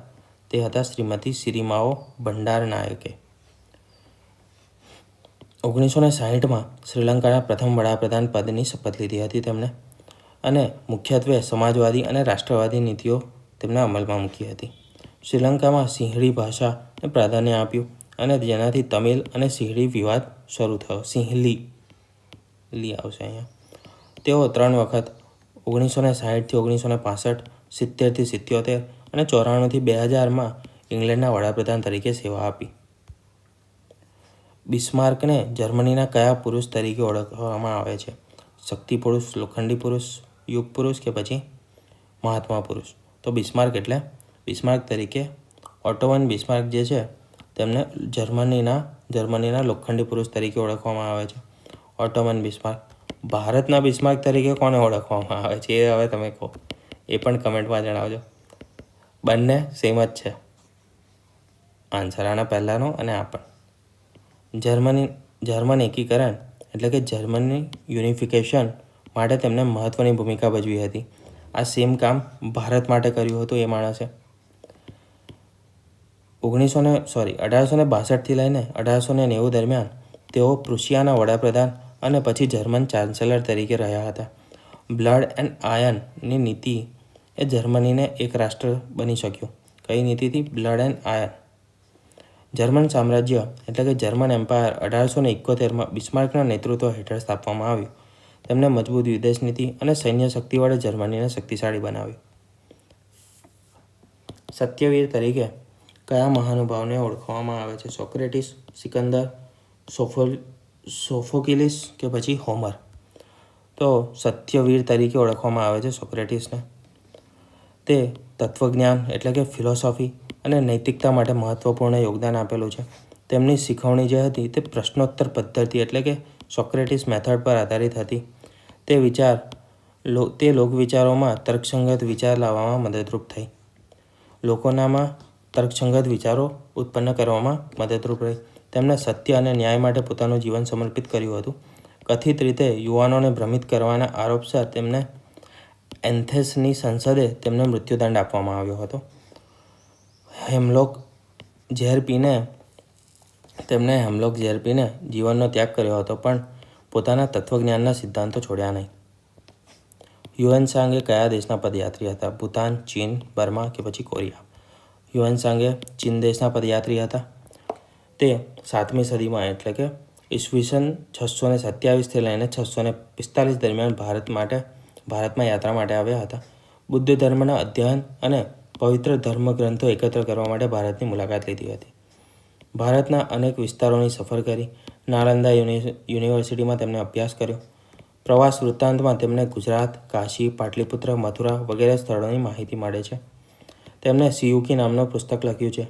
તે હતા શ્રીમતી સિરિમાઓ ભંડારનાયકે. 1960માં શ્રીલંકાના પ્રથમ વડાપ્રધાન પદની શપથ લીધી હતી તેમણે, અને મુખ્યત્વે સમાજવાદી અને રાષ્ટ્રવાદી નીતિઓ તેમણે અમલમાં મૂકી હતી. શ્રીલંકામાં સિંહળી ભાષાને પ્રાધાન્ય આપ્યું અને જેનાથી તમિલ અને સિંહળી વિવાદ શરૂ થયો. સિંહલી આવશે અહીંયા. તેઓ 3 વખત 1960થી 1965, 70થી 77 અને 94થી 2000માં ઇંગ્લેન્ડના વડાપ્રધાન તરીકે સેવા આપી. બિસ્માર્કને જર્મનીના કયા પુરુષ તરીકે ઓળખવામાં આવે છે? શક્તિ પુરુષ, લોખંડી પુરુષ, યુગ પુરુષ કે પછી મહાત્મા પુરુષ? તો બિસ્માર્ક તરીકે ઓટોવન બિસ્માર્ક જે છે તેમને જર્મનીના લોખંડી પુરુષ તરીકે ઓળખવામાં આવે છે. ઓટોવન બિસ્માર્ક. ભારતના બિસ્માર્ક તરીકે કોને ઓળખવામાં આવે છે એ હવે તમે કહો, એ પણ કમેન્ટમાં જણાવજો. બંને સેમ જ છે આન્સર, આના પહેલાંનો અને આ પણ. જર્મન એકીકરણ એટલે કે જર્મની યુનિફિકેશન માટે તેમણે મહત્ત્વની ભૂમિકા ભજવી હતી. આ સેમ કામ ભારત માટે કર્યું હતું એ માણસે. 1862થી લઈને 1890 દરમિયાન તેઓ પ્રુશિયાના વડાપ્રધાન અને પછી જર્મન ચાન્સેલર તરીકે રહ્યા હતા. બ્લડ એન્ડ આયર્નની નીતિ એ જર્મનીને એક રાષ્ટ્ર બની શક્યું. કઈ નીતિથી? Blood and iron. જર્મન સામ્રાજ્ય એટલે કે જર્મન એમ્પાયર 1871માં બિસ્માર્કના નેતૃત્વ હેઠળ સ્થાપવામાં આવ્યું. તેમણે મજબૂત વિદેશ નીતિ અને સૈન્ય શક્તિ વડે જર્મનીને શક્તિશાળી બનાવ્યું. સત્યવીર તરીકે કયા મહાનુભાવને ઓળખવામાં આવે છે? સોક્રેટિસ, સિકંદર, સોફોક્લિસ કે પછી હોમર? તો સત્યવીર તરીકે ઓળખવામાં આવે છે સોક્રેટિસને. તે તત્વજ્ઞાન એટલે કે ફિલોસોફી અને નૈતિકતા માટે મહત્ત્વપૂર્ણ યોગદાન આપેલું છે. તેમની શીખવણી જે હતી તે પ્રશ્નોત્તર પદ્ધતિ એટલે કે સોક્રેટિસ મેથડ પર આધારિત હતી. તે લોકવિચારોમાં તર્કસંગત વિચાર લાવવામાં મદદરૂપ થઈ. લોકોનામાં તર્કસંગત વિચારો ઉત્પન્ન કરવામાં મદદરૂપ રહી. તેમણે સત્ય અને ન્યાય માટે પોતાનું જીવન સમર્પિત કર્યું હતું. કથિત રીતે યુવાનોને ભ્રમિત કરવાના આરોપસર તેમને એન્થેસની સંસદે તેમને મૃત્યુદંડ આપવામાં આવ્યો હતો. હેમલોક ઝેર પીને જીવનનો ત્યાગ કર્યો હતો, પણ પોતાના તત્વજ્ઞાનના સિદ્ધાંતો છોડ્યા નહીં. હ્યુએનસાંગ એ કયા દેશના પદયાત્રી હતા? ભૂતાન, ચીન, બર્મા કે પછી કોરિયા? હ્યુએનસાંગ ચીન દેશના પદયાત્રી હતા. તે 7મી સદીમાં એટલે કે ઈસવીસન 627થી લઈને 645 દરમિયાન ભારતમાં યાત્રા માટે આવ્યા હતા. બુદ્ધ ધર્મના અધ્યયન અને પવિત્ર ધર્મગ્રંથો એકત્ર કરવા માટે ભારતની મુલાકાત લીધી હતી. ભારતના અનેક વિસ્તારોની સફર કરી. નાલંદા યુનિવર્સિટીમાં તેમણે અભ્યાસ કર્યો. પ્રવાસ વૃત્તાંતમાં તેમને ગુજરાત, કાશી, પાટલીપુત્ર, મથુરા વગેરે સ્થળોની માહિતી મળે છે. તેમણે સિયુકી નામનું પુસ્તક લખ્યું છે,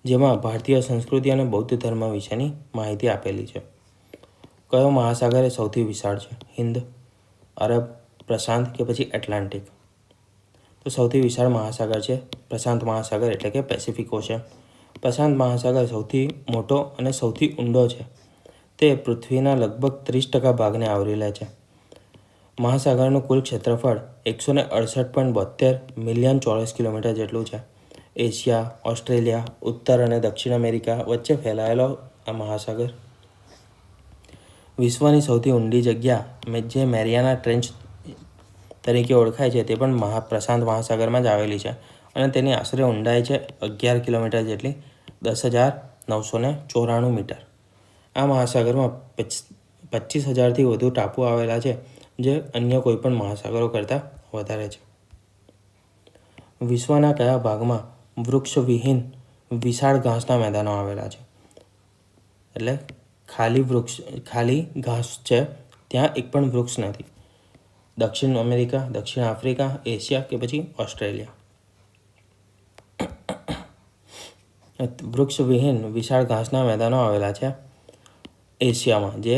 જેમાં ભારતીય સંસ્કૃતિ અને બૌદ્ધ ધર્મ વિશેની માહિતી આપેલી છે. કયો મહાસાગર એ સૌથી વિશાળ છે? હિન્દ, અરબ, પ્રશાંત કે પછી એટલાન્ટિક? તો સૌથી વિશાળ મહાસાગર છે પ્રશાંત મહાસાગર એટલે કે પેસિફિક ઓશન. પ્રશાંત મહાસાગર સૌથી મોટો અને સૌથી ઊંડો છે. તે પૃથ્વીના લગભગ 30% ભાગને આવરી લે છે. મહાસાગરનું કુલ ક્ષેત્રફળ 168.72 મિલિયન ચોરસ કિલોમીટર જેટલું છે. એશિયા, ઓસ્ટ્રેલિયા, ઉત્તર અને દક્ષિણ અમેરિકા વચ્ચે ફેલાયેલો આ મહાસાગર. વિશ્વની સૌથી ઊંડી જગ્યા જે મેરિયાના ટ્રેન્ચ તરીકે ઓળખાય છે, તે પણ પ્રશાંત મહાસાગરમાં જ આવેલી છે અને તેની આશરે ઊંડાઈ છે 11 કિલોમીટર જેટલી, 10,994 મીટર. આ મહાસાગરમાં 25,000થી વધુ ટાપુ આવેલા છે, જે અન્ય કોઈપણ મહાસાગરો કરતાં વધારે છે. વિશ્વના કયા ભાગમાં વૃક્ષવિહીન વિશાળ ઘાસના મેદાનો આવેલા છે? એટલે ખાલી ઘાસ છે, ત્યાં એક પણ વૃક્ષ નથી. દક્ષિણ અમેરિકા, દક્ષિણ આફ્રિકા, એશિયા કે પછી ઓસ્ટ્રેલિયા? વૃક્ષવિહીન વિશાળ ઘાસના મેદાનો આવેલા છે એશિયામાં, જે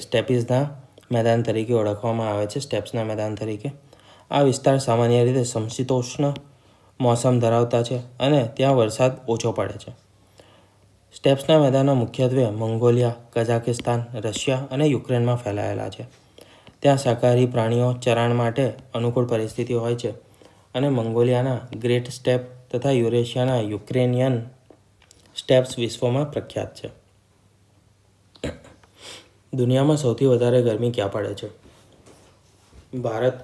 સ્ટેપ્સના મેદાન તરીકે ઓળખવામાં આવે છે. સ્ટેપ્સના મેદાન તરીકે આ વિસ્તાર સામાન્ય રીતે સમશીતોષ્ણ મોસમ ધરાવતા છે અને ત્યાં વરસાદ ઓછો પડે છે. સ્ટેપ્સના મેદાનો મુખ્યત્વે મંગોલિયા, કઝાકિસ્તાન, રશિયા અને યુક્રેનમાં ફેલાયેલા છે. ત્યાં શાકાહારી પ્રાણીઓ ચરાણ માટે અનુકૂળ પરિસ્થિતિ હોય છે અને મંગોલિયાના ગ્રેટ સ્ટેપ તથા યુરેશિયાના યુક્રેનિયન સ્ટેપ્સ વિશ્વમાં પ્રખ્યાત છે. દુનિયામાં સૌથી વધારે ગરમી ક્યાં પડે છે? ભારત,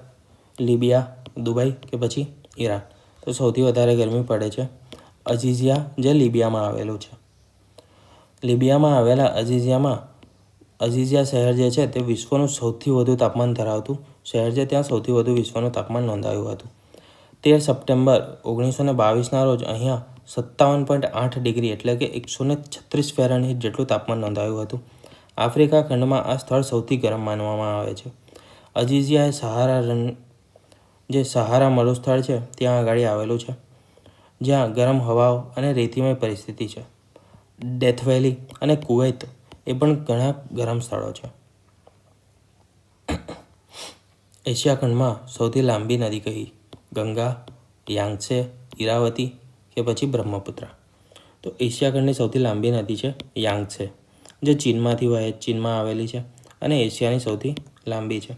લિબિયા, દુબઈ કે પછી ઈરાન? તો સૌથી વધારે ગરમી પડે છે અઝીઝિયા, જે લિબિયામાં આવેલું છે. લિબિયામાં આવેલા અઝીઝિયા શહેર જે છે, તે વિશ્વનું સૌથી વધુ તાપમાન ધરાવતું શહેર છે. ત્યાં સૌથી વધુ વિશ્વનું તાપમાન નોંધાયું હતું. 13 સપ્ટેમ્બર 1922ના રોજ અહીંયા 57.8 ડિગ્રી એટલે કે 136 ફેરનહીટ જેટલું તાપમાન નોંધાયું હતું. આફ્રિકા ખંડમાં આ સ્થળ સૌથી ગરમ માનવામાં આવે છે. અઝીઝિયા એ સહારા મરુસ્થળ છે, ત્યાં આગળ આવેલું છે, જ્યાં ગરમ હવાઓ અને રેતીમય પરિસ્થિતિ છે. ડેથ વેલી અને કુવૈત એ પણ ઘણા ગરમ સ્થળો છે. એશિયા ખંડમાં સૌથી લાંબી નદી કઈ? ગંગા, યાંગત્સે, ઈરાવતી કે પછી બ્રહ્મપુત્ર? તો એશિયા ખંડની સૌથી લાંબી નદી છે યાંગત્સે, જે ચીનમાં આવેલી છે અને એશિયાની સૌથી લાંબી છે.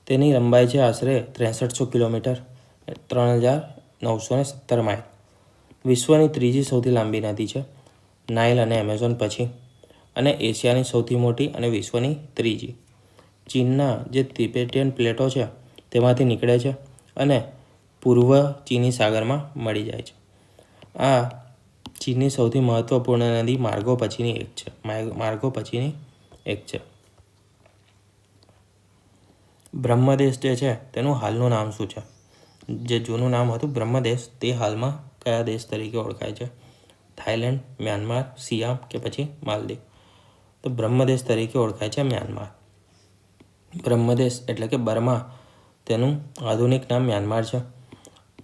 તેની લંબાઈ છે આશરે 6300 કિલોમીટર, 3917 માઇલ. વિશ્વની ત્રીજી સૌથી લાંબી નદી છે નાઇલ અને એમેઝોન પછી, અને એશિયાની સૌથી મોટી અને વિશ્વની ત્રીજી. ચીનના જે તિબેટિયન પ્લેટો છે તેમાંથી નીકળે છે અને પૂર્વ ચીની સાગરમાં મળી જાય છે. આ ચીનની સૌથી મહત્વપૂર્ણ નદી માર્ગો પછીની એક છે. બ્રહ્મદેશ જે છે તેનું હાલનું નામ શું છે? જે જૂનું નામ હતું બ્રહ્મદેશ, તે હાલમાં કયા દેશ તરીકે ઓળખાય છે? થાઈલેન્ડ, મ્યાનમાર, સિયામ કે પછી માલદીવ? તો બ્રહ્મદેશ તરીકે ઓળખાય છે મ્યાનમાર. બ્રહ્મદેશ એટલે કે બર્મા, તેનું આધુનિક નામ મ્યાનમાર છે.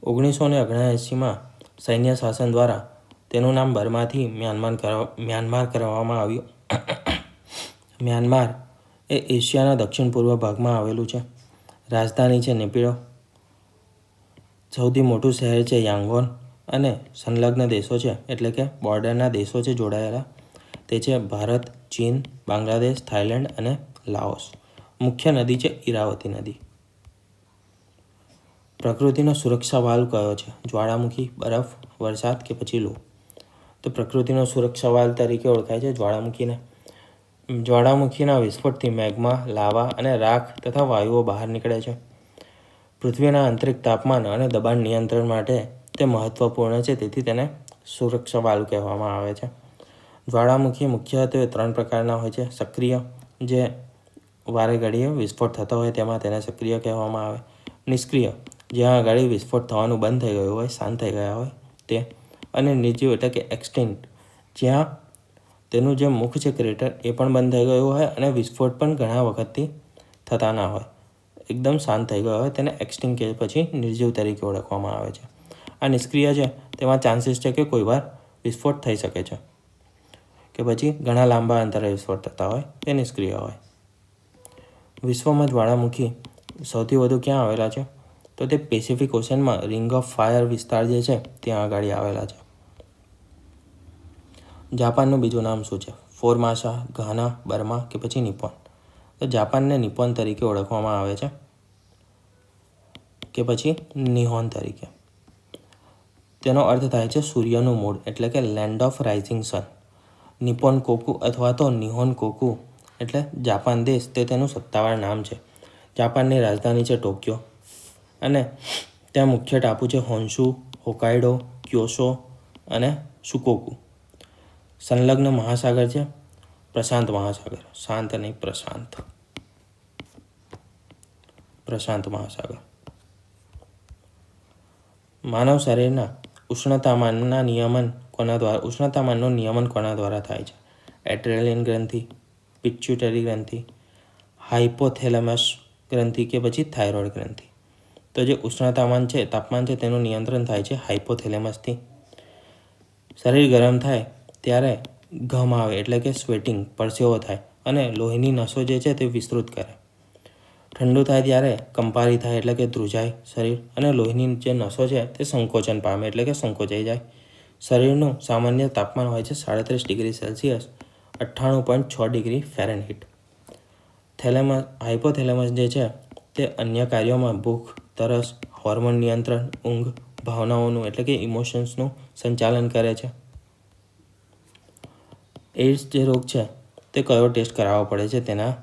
1979માં સૈન્ય શાસન દ્વારા તેનું નામ બર્માથી મ્યાનમાર કરવામાં આવ્યું. મ્યાનમાર એ એશિયાના દક્ષિણ પૂર્વ ભાગમાં આવેલું છે. રાજધાની છે નેપિડો. સૌથી મોટું શહેર છે યાંગોન. અને સંલગ્ન દેશો છે એટલે કે બોર્ડરના દેશો છે જોડાયેલા તે છે ભારત, ચીન, બાંગ્લાદેશ, થાઈલેન્ડ અને લાઓસ. મુખ્ય નદી છે ઈરાવતી નદી. પ્રકૃતિનો સુરક્ષા વાલ્વ કયો છે? જ્વાળામુખી, બરફ, વરસાદ કે પછી લો? તો પ્રકૃતિનો સુરક્ષા વાલ્વ તરીકે ઓળખાય છે જ્વાળામુખીને. જ્વાળામુખીના વિસ્ફોટથી મેગ્મા, લાવા અને રાખ તથા વાયુઓ બહાર નીકળે છે. પૃથ્વીના આંતરિક તાપમાન અને દબાણ નિયંત્રણ માટે તે મહત્વપૂર્ણ છે, તેથી તેને સુરક્ષા વાલ્વ કહેવામાં આવે છે. જ્વાળામુખી મુખ્યત્વે 3 પ્રકારના હોય છે. સક્રિય, જે વારે ઘડીએ વિસ્ફોટ થતો હોય તેમાં તેને સક્રિય કહેવામાં આવે. નિષ્ક્રિય, જ્યાં આગળ વિસ્ફોટ થવાનું બંધ થઈ ગયું હોય, શાંત થઈ ગયા હોય તે. અને નિર્જીવ એટલે કે એક્સટિંક્ટ, જ્યાં તેનું જે મુખ છે ક્રેટર એ પણ બંધ થઈ ગયું હોય અને વિસ્ફોટ પણ ઘણા વખતથી થતા ના હોય, એકદમ શાંત થઈ ગયો હોય, તેને એક્સટિંક્ટ કે પછી નિર્જીવ તરીકે ઓળખવામાં આવે છે. આ નિષ્ક્રિય છે, તેમાં ચાન્સીસ છે કે કોઈ વાર વિસ્ફોટ થઈ શકે છે કે પછી ઘણા લાંબા અંતરે વિસ્ફોટ થતા હોય, તે નિષ્ક્રિય હોય. વિશ્વમાં જ્વાળામુખી સૌથી વધુ ક્યાં આવેલા છે? તો તે પેસિફિક ઓશનમાં રિંગ ઓફ ફાયર વિસ્તાર જે છે ત્યાં આગળ આવેલા છે. જાપાનનું બીજું નામ શું છે? ફોરમાસા, ઘાના, બર્મા કે પછી નિપ્પોન? તો જાપાનને નિપ્પોન તરીકે ઓળખવામાં આવે છે કે પછી નિહોન તરીકે. તેનો અર્થ થાય છે સૂર્યનું મૂળ એટલે કે land of rising sun. Nippon Koku અથવા તો નિહોન કોકુ એટલે જાપાન દેશ, તે તેનું સત્તાવાર નામ છે. જાપાનની રાજધાની છે ટોક્યો અને ત્યાં મુખ્ય ટાપુ છે હોન્શુ, હોકાઈડો, ક્યોશો અને શુકોકુ. સંલગ્ન મહાસાગર છે પ્રશાંત મહાસાગર. શાંત નહીં, પ્રશાંત. પ્રશાંત મહાસાગર. માનવ શરીરના ઉષ્ણતામાનનું નિયમન કોના દ્વારા થાય છે? એડ્રેનલિન ગ્રંથિ, પિટ્યુટરી ગ્રંથિ, હાઇપોથેલેમસ ગ્રંથિ કે પછી થાઇરોઇડ ગ્રંથિ? તો જે તાપમાન છે તેનું નિયંત્રણ થાય છે હાઇપોથેલેમસથી. શરીર ગરમ થાય ત્યારે ઘમ આવે એટલે કે સ્વેટિંગ, પરસેવો થાય અને લોહીની નસો જે છે તે વિસ્તૃત કરે. ઠંડુ થાય ત્યારે કંપારી થાય એટલે કે ધ્રુજાય શરીર અને લોહીની જે નસો છે તે સંકોચન પામે એટલે કે સંકોચાઈ જાય. શરીરનું સામાન્ય તાપમાન હોય છે 37 degree Celsius, 98.6 degree Fahrenheit. Hypothalamus જે છે તે અન્ય કાર્યોમાં ભૂખ, તરસ, હોર્મોન નિયંત્રણ, ઊંઘ, ભાવનાઓનું એટલે કે ઇમોશન્સનું સંચાલન કરે છે. એઇડ્સ જે રોગ છે તે કયો ટેસ્ટ કરાવવો પડે છે? તેના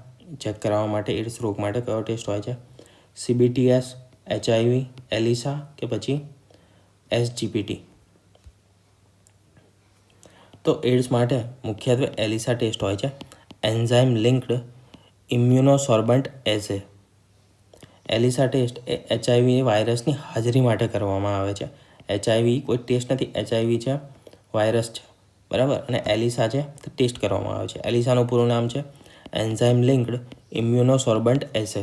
ચેક કરાવવા માટે એઇડ્સ રોગ માટે કયો ટેસ્ટ હોય છે? CBTS, HIV, એલિસા કે પછી SGPT? તો એઇડ્સ માટે મુખ્યત્વે એલિસા ટેસ્ટ હોય છે, એન્ઝાઇમ લિંક્ડ ઇમ્યુનોસોર્બન્ટ એસે. એલિસા ટેસ્ટ એ HIV વાયરસની હાજરી માટે કરવામાં આવે છે. HIV કોઈ ટેસ્ટ નથી, HIV છે વાયરસ છે, બરાબર. અને એલિસા છે તે ટેસ્ટ કરવામાં આવે છે. એલિસાનું પૂરું નામ છે એન્ઝાઇમ લિંક્ડ ઇમ્યુનોસોર્બન્ટ એસે.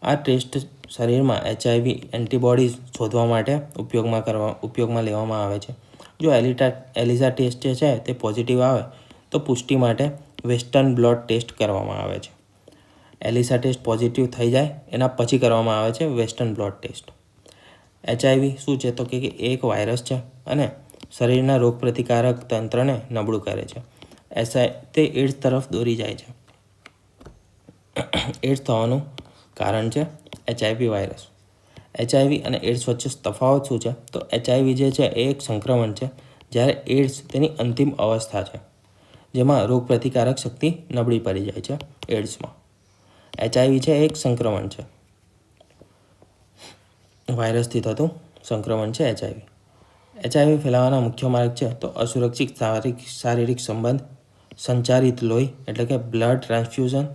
આ ટેસ્ટ શરીરમાં HIV એન્ટીબોડીઝ શોધવા માટે ઉપયોગમાં લેવામાં આવે છે. જો એલિસા ટેસ્ટ જે છે તે પોઝિટિવ આવે તો પુષ્ટિ માટે વેસ્ટર્ન બ્લોટ ટેસ્ટ કરવામાં આવે છે. એલિસા ટેસ્ટ પોઝિટિવ થઈ જાય એના પછી કરવામાં આવે છે વેસ્ટર્ન બ્લોટ ટેસ્ટ. HIV શું છે? તો કે એક વાયરસ છે અને શરીરના રોગપ્રતિકારક તંત્રને નબળું કરે છે. તે એડ્સ તરફ દોરી જાય છે. એડ્સ થવાનું કારણ છે HIV વાયરસ. HIV અને એડ્સ વચ્ચે તફાવત શું છે? તો HIV જે છે એ એક સંક્રમણ છે, જ્યારે એડ્સ તેની અંતિમ અવસ્થા છે જેમાં રોગપ્રતિકારક શક્તિ નબળી પડી જાય છે. એડ્સમાં HIV છે એક સંક્રમણ છે, વાયરસથી થતું સંક્રમણ છે HIV. HIV ફેલાવાના મુખ્ય માર્ગ છે તો અસુરક્ષિત શારીરિક સંબંધ, સંચારિત લોહી એટલે કે બ્લડ ટ્રાન્સફ્યુઝન,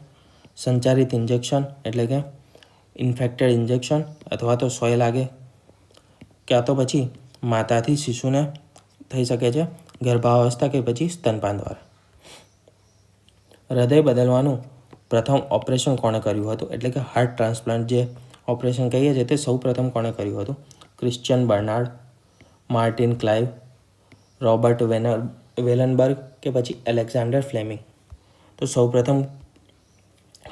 સંચારિત ઇન્જેક્શન એટલે કે ઇન્ફેક્ટેડ ઇન્જેક્શન અથવા તો સોય લાગે, ક્યાં તો પછી માતાથી શિશુને થઈ શકે છે ગર્ભાવસ્થા કે પછી સ્તનપાન દ્વારા. હૃદય બદલવાનું પ્રથમ ઓપરેશન કોણે કર્યું હતું? એટલે કે હાર્ટ ટ્રાન્સપ્લાન્ટ જે ઓપરેશન કહીએ છીએ તે સૌ પ્રથમ કોણે કર્યું હતું? Christian Barnard, Martin Clive, Robert Wellenberg કે પછી એલેક્ઝાન્ડર ફ્લેમિંગ? તો સૌપ્રથમ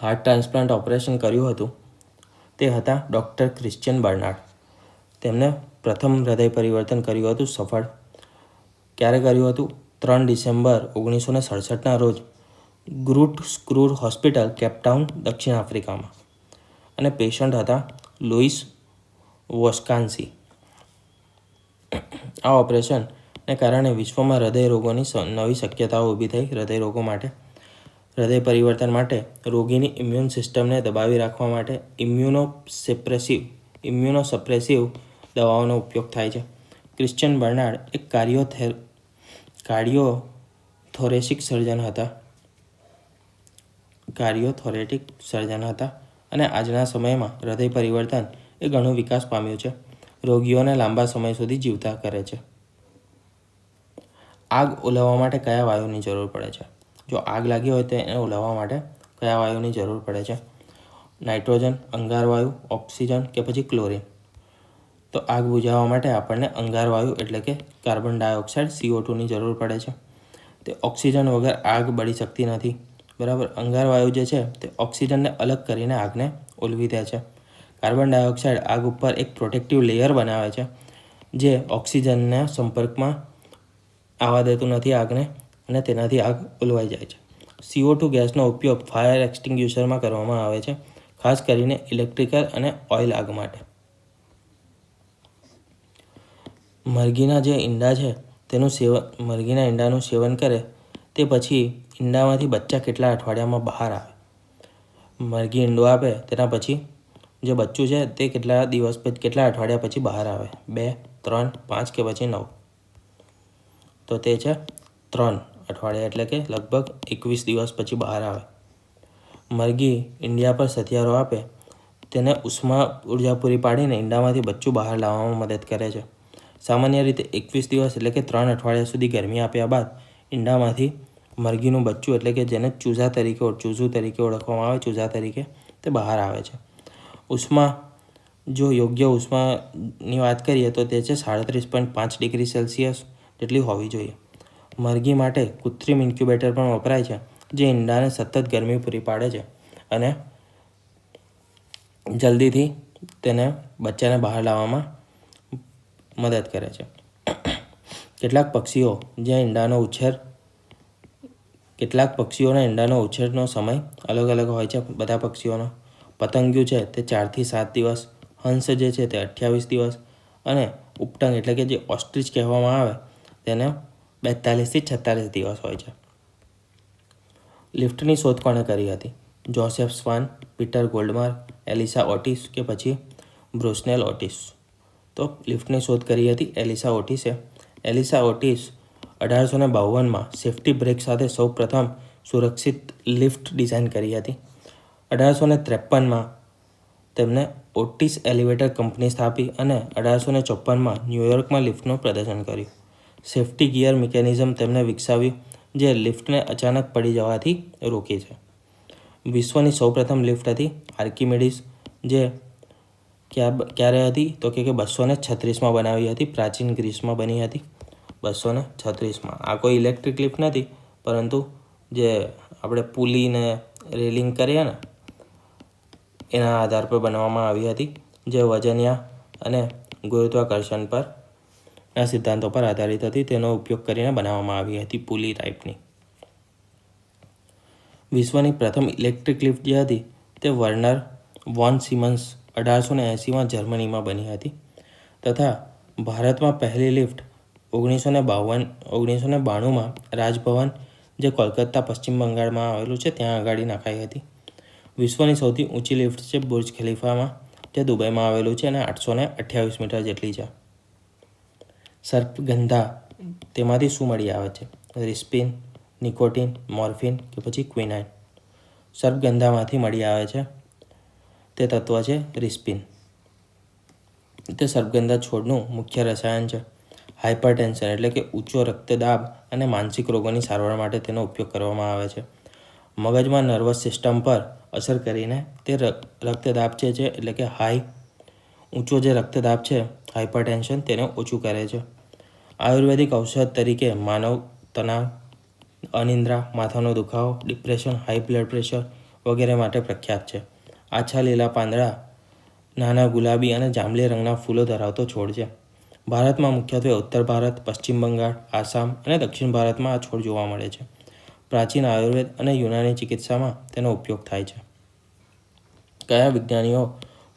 હાર્ટ ટ્રાન્સપ્લાન્ટ ઓપરેશન કર્યું હતું તે હતા ડૉક્ટર ક્રિશ્ચિયન બર્નાર્ડ. તેમને પ્રથમ હૃદય પરિવર્તન કર્યું હતું સફળ? ક્યારે કર્યું હતું? 3 ડિસેમ્બર 1967ના રોજ ગ્રુટ સ્ક્રૂર હોસ્પિટલ, કેપટાઉન, દક્ષિણ આફ્રિકામાં. અને પેશન્ટ હતા લુઈસ વોસ્કાન્સી. આ ઓપરેશનને કારણે વિશ્વમાં હૃદય રોગોની નવી શક્યતાઓ ઊભી થઈ. હૃદય રોગો માટે, હૃદય પરિવર્તન માટે રોગીની ઇમ્યુન સિસ્ટમને દબાવી રાખવા માટે ઇમ્યુનોસપ્રેસિવ દવાઓનો ઉપયોગ થાય છે. ક્રિશ્ચિયન બર્નાર્ડ એક કાર્ડિયોથોરેસિક સર્જન હતા અને આજના સમયમાં હૃદય પરિવર્તન એ ઘણું વિકાસ પામ્યું છે. રોગીઓને લાંબા સમય સુધી જીવતા કરે છે. આગ ઓલવવા માટે કયા વાયુની જરૂર પડે છે? જો આગ લાગી હોય તો એને ઓલવવા માટે કયા વાયુની જરૂર પડે છે? નાઇટ્રોજન, અંગારવાયુ, ઓક્સિજન કે પછી ક્લોરિન? તો આગ બુઝાવવા માટે આપણને અંગારવાયુ એટલે કે કાર્બન ડાયોક્સાઇડ CO2ની જરૂર પડે છે. તે ઓક્સિજન વગર આગ બળી શકતી નથી. બરાબર. અંગારવાયુ જે છે તે ઓક્સિજનને અલગ કરીને આગને ઓલવી દે છે. કાર્બન ડાયોક્સાઇડ આગ ઉપર એક પ્રોટેક્ટિવ લેયર બનાવે છે જે ઓક્સિજનના સંપર્કમાં આવવા દેતું નથી આગને, અને તેનાથી આગ ઓલવાઈ જાય છે. CO2 ગેસનો ઉપયોગ ફાયર એક્સટિંગ્યુશરમાં કરવામાં આવે છે, ખાસ કરીને ઇલેક્ટ્રિકલ અને ઓઇલ આગ માટે. મરઘીના જે ઈંડા છે મરઘીના ઈંડાનું સેવન કરે તે પછી ઈંડામાંથી બચ્ચા કેટલા અઠવાડિયામાં બહાર આવે? મરઘી ઈંડો આપે તેના પછી જે બચ્ચું છે તે કેટલા અઠવાડિયા પછી બહાર આવે? 2, 3, 5 કે પછી 9? તો તે છે 3 અઠવાડિયા, એટલે કે લગભગ 21 દિવસ પછી બહાર આવે. મરઘી ઈંડિયા પર સથિયારો આપે તેને ઉષ્મા ઉર્જા પૂરી પાડીને ઈંડામાંથી બચ્ચું બહાર લાવવામાં મદદ કરે છે. સામાન્ય રીતે 21 દિવસ એટલે કે 3 અઠવાડિયા સુધી ગરમી આપ્યા બાદ ઈંડામાંથી મરઘીનું બચ્ચું, એટલે કે જેને ચૂઝા તરીકે ઓળખવામાં આવે, ચૂઝા તરીકે, તે બહાર આવે છે. જો યોગ્ય ઉષ્માની વાત કરીએ તો તે છે 37.5 ડિગ્રી સેલ્સિયસ જેટલી હોવી જોઈએ. મરઘી માટે કૃત્રિમ ઇન્ક્યુબેટર પણ વપરાય છે જે ઈંડાને સતત ગરમી પૂરી પાડે છે અને જલ્દીથી તેને બચ્ચાને બહાર લાવવામાં મદદ કરે છે. કેટલાક પક્ષીઓના ઈંડાનો ઉછેરનો સમય અલગ અલગ હોય છે. બધા પક્ષીઓનો. પતંગિયું છે તે 4 થી 7 દિવસ, હંસ જે છે તે 28 દિવસ, અને ઉપટંગ એટલે કે જે ઓસ્ટ્રીચ કહેવામાં આવે તેને 42 થી 46 દિવસ હોય છે. લિફ્ટની શોધ કોણે કરી હતી? જોસેફ સ્વાન, પીટર ગોલ્ડમાર્ક, એલિસા ઓટિસ કે પછી બ્રુસનેલ ઓટિસ? તો લિફ્ટની શોધ કરી હતી એલિસા ઓટિસે. એલિસા ઓટિસ 1852માં સેફ્ટી બ્રેક સાથે સૌપ્રથમ સુરક્ષિત લિફ્ટ ડિઝાઇન કરી હતી. 1853માં તેમણે ઓટિસ એલિવેટર કંપની સ્થાપી અને 1854માં ન્યૂયોર્કમાં લિફ્ટનું પ્રદર્શન કર્યું. સેફ્ટી ગિયર મિકેનિઝમ તેમણે વિકસાવ્યું જે લિફ્ટને અચાનક પડી જવાથી રોકે છે. વિશ્વની સૌપ્રથમ લિફ્ટ હતી આર્કિમિડીઝ, જે ક્યારે હતી? તો કે 236માં બનાવી હતી. પ્રાચીન ગ્રીસમાં બની હતી 236માં. આ કોઈ ઇલેક્ટ્રિક લિફ્ટ નથી, પરંતુ જે આપણે પુલીને રેલિંગ કરીએ ને એના આધાર પર બનાવવામાં આવી હતી, જે વજનિયા અને ગુરુત્વાકર્ષણ પરના સિદ્ધાંતો પર આધારિત હતી. તેનો ઉપયોગ કરીને બનાવવામાં આવી હતી પુલી ટાઈપની. વિશ્વની પ્રથમ ઇલેક્ટ્રિક લિફ્ટ જે હતી તે વર્નર વોન સિમન્સ 1880માં જર્મનીમાં બની હતી, તથા ભારતમાં પહેલી લિફ્ટ 1992માં રાજભવન, જે કોલકાતા, પશ્ચિમ બંગાળમાં આવેલું છે, ત્યાં આગળ નખાઈ હતી. વિશ્વની સૌથી ઊંચી લિફ્ટ છે બુર્જ ખલીફામાં, જે દુબઈમાં આવેલું છે અને 828 મીટર જેટલી છે. સર્પગંધા, તેમાંથી શું મળી આવે છે? રિસ્પિન, નિકોટિન, મોર્ફિન કે પછી ક્વિનાઇન? સર્પગંધામાંથી મળી આવે છે તે તત્વ છે રિસ્પિન. તે સર્પગંધા છોડનું મુખ્ય રસાયણ છે. હાઇપરટેન્શન એટલે કે ઊંચો રક્તદાબ અને માનસિક રોગોની સારવાર માટે તેનો ઉપયોગ કરવામાં આવે છે. મગજમાં નર્વસ સિસ્ટમ પર અસર કરીને તે રક્તદાબ છે એટલે કે ઊંચો જે રક્તદાબ છે, હાઇપરટેન્શન, તેને ઓછું કરે છે. આયુર્વેદિક ઔષધ તરીકે માનવ તણાવ, અનિદ્રા, માથાનો દુખાવો, ડિપ્રેશન, હાઈ બ્લડ પ્રેશર વગેરે માટે પ્રખ્યાત છે. આછા લીલા પાંદડા, નાના ગુલાબી અને જાંબલી રંગના ફૂલો ધરાવતો છોડ છે. ભારતમાં મુખ્યત્વે ઉત્તર ભારત, પશ્ચિમ બંગાળ, આસામ અને દક્ષિણ ભારતમાં આ છોડ જોવા મળે છે. પ્રાચીન આયુર્વેદ અને યુનાની ચિકિત્સામાં તેનો ઉપયોગ થાય છે. કયા વિજ્ઞાનીઓ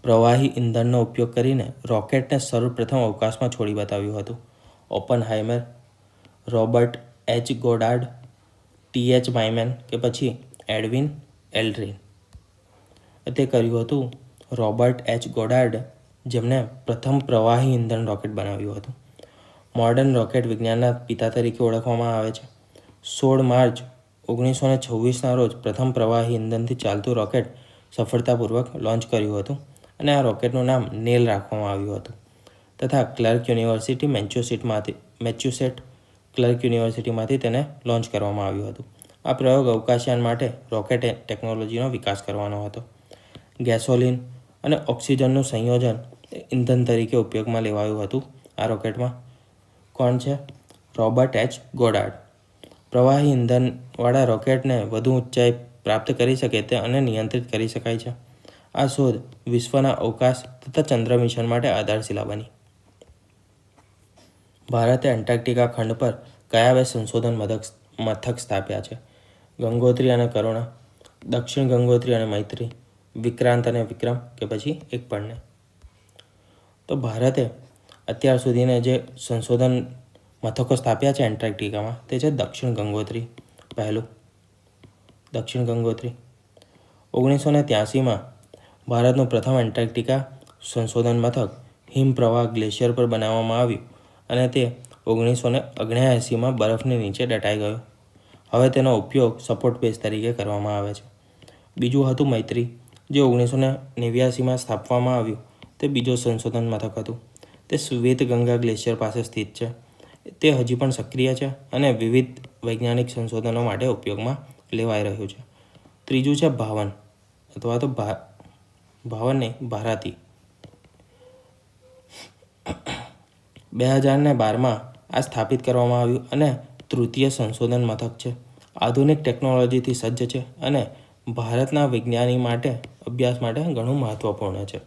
પ્રવાહી ઇંધણનો ઉપયોગ કરીને રોકેટને સર્વપ્રથમ અવકાશમાં છોડી બતાવ્યું હતું? ઓપનહાઇમર, રોબર્ટ એચ ગોડાર્ડ, ટી.એચ. માઇમેન કે પછી એડવિન એલ્ડ્રિન? તે કર્યું હતું રોબર્ટ એચ ગોડાર્ડ, જેમણે પ્રથમ પ્રવાહી ઇંધણ રોકેટ બનાવ્યું હતું. મોડર્ન રોકેટ વિજ્ઞાનના પિતા તરીકે ઓળખવામાં આવે છે. 16 માર્ચ 1926ના રોજ પ્રથમ પ્રવાહી ઇંધણથી ચાલતું રોકેટ સફળતાપૂર્વક લોન્ચ કર્યું હતું અને આ રોકેટનું નામ નેલ રાખવામાં આવ્યું હતું તથા ક્લાર્ક યુનિવર્સિટી મેચ્યુસેટ ક્લાર્ક યુનિવર્સિટીમાંથી તેને લોન્ચ કરવામાં આવ્યું હતું. આ પ્રયોગ અવકાશયાન માટે રોકેટ ટેકનોલોજીનો વિકાસ કરવાનો હતો. ગેસોલિન અને ઓક્સિજનનું સંયોજન ઇંધણ તરીકે ઉપયોગમાં લેવાયું હતું. આ રોકેટમાં કોણ છે? Robert H Goddard. પ્રવાહી ઇંધણવાળા રોકેટને વધુ ઊંચાઈ પ્રાપ્ત કરી શકે તે અને નિયંત્રિત કરી શકાય છે. આ શોધ વિશ્વના અવકાશ તથા ચંદ્ર મિશન માટે આધારશિલા બની. ભારતે એન્ટાર્કટિકા ખંડ પર કયા 2 સંશોધન મથક સ્થાપ્યા છે? ગંગોત્રી અને કરુણા, દક્ષિણ ગંગોત્રી અને મૈત્રી, વિક્રાંત અને વિક્રમ કે પછી એક પણને? તો ભારતે અત્યાર સુધીને જે સંશોધન મથકો સ્થાપ્યા છે એન્ટાર્કટિકામાં તે છે દક્ષિણ ગંગોત્રી. પહેલું દક્ષિણ ગંગોત્રી 1983માં ભારતનું પ્રથમ એન્ટાર્કટિકા સંશોધન મથક હિમપ્રવાહ ગ્લેશિયર પર બનાવવામાં આવ્યું અને તે 1979માં બરફની નીચે દટાઈ ગયું. હવે તેનો ઉપયોગ સપોર્ટ બેઝ તરીકે કરવામાં આવે છે. બીજું હતું મૈત્રી, જે 1989માં સ્થાપવામાં આવ્યું. તે બીજો સંશોધન મથક હતું. તે શ્વેત ગંગા ગ્લેશિયર પાસે સ્થિત છે. તે હજી પણ સક્રિય છે અને વિવિધ વૈજ્ઞાનિક સંશોધનો માટે ઉપયોગમાં લેવાઈ રહ્યું છે. ત્રીજું છે ભાવન અથવા તો ભારતી. 2012માં આ સ્થાપિત કરવામાં આવ્યું અને તૃતીય સંશોધન મથક છે. આધુનિક ટેકનોલોજીથી સજ્જ છે અને ભારતના વિજ્ઞાની માટે અભ્યાસ માટે ઘણું મહત્વપૂર્ણ છે.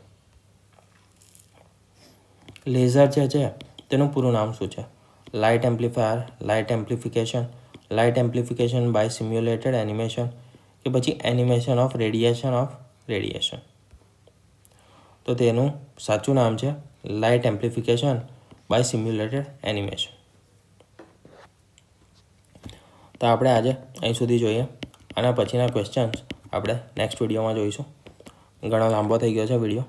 લેઝર જે છે તેનું પૂરું નામ શું છે? Light amplifier, light amplification, light amplification by simulated animation કે પછી એનિમેશન ઓફ રેડિયેશન? તો તેનું સાચું નામ છે light amplification by simulated animation. તો આપણે આજે અહીં સુધી જોઈએ. આના પછીના ક્વેશ્ચન્સ આપણે નેક્સ્ટ વિડીયોમાં જોઈશું. ઘણો લાંબો થઈ ગયો છે વિડીયો.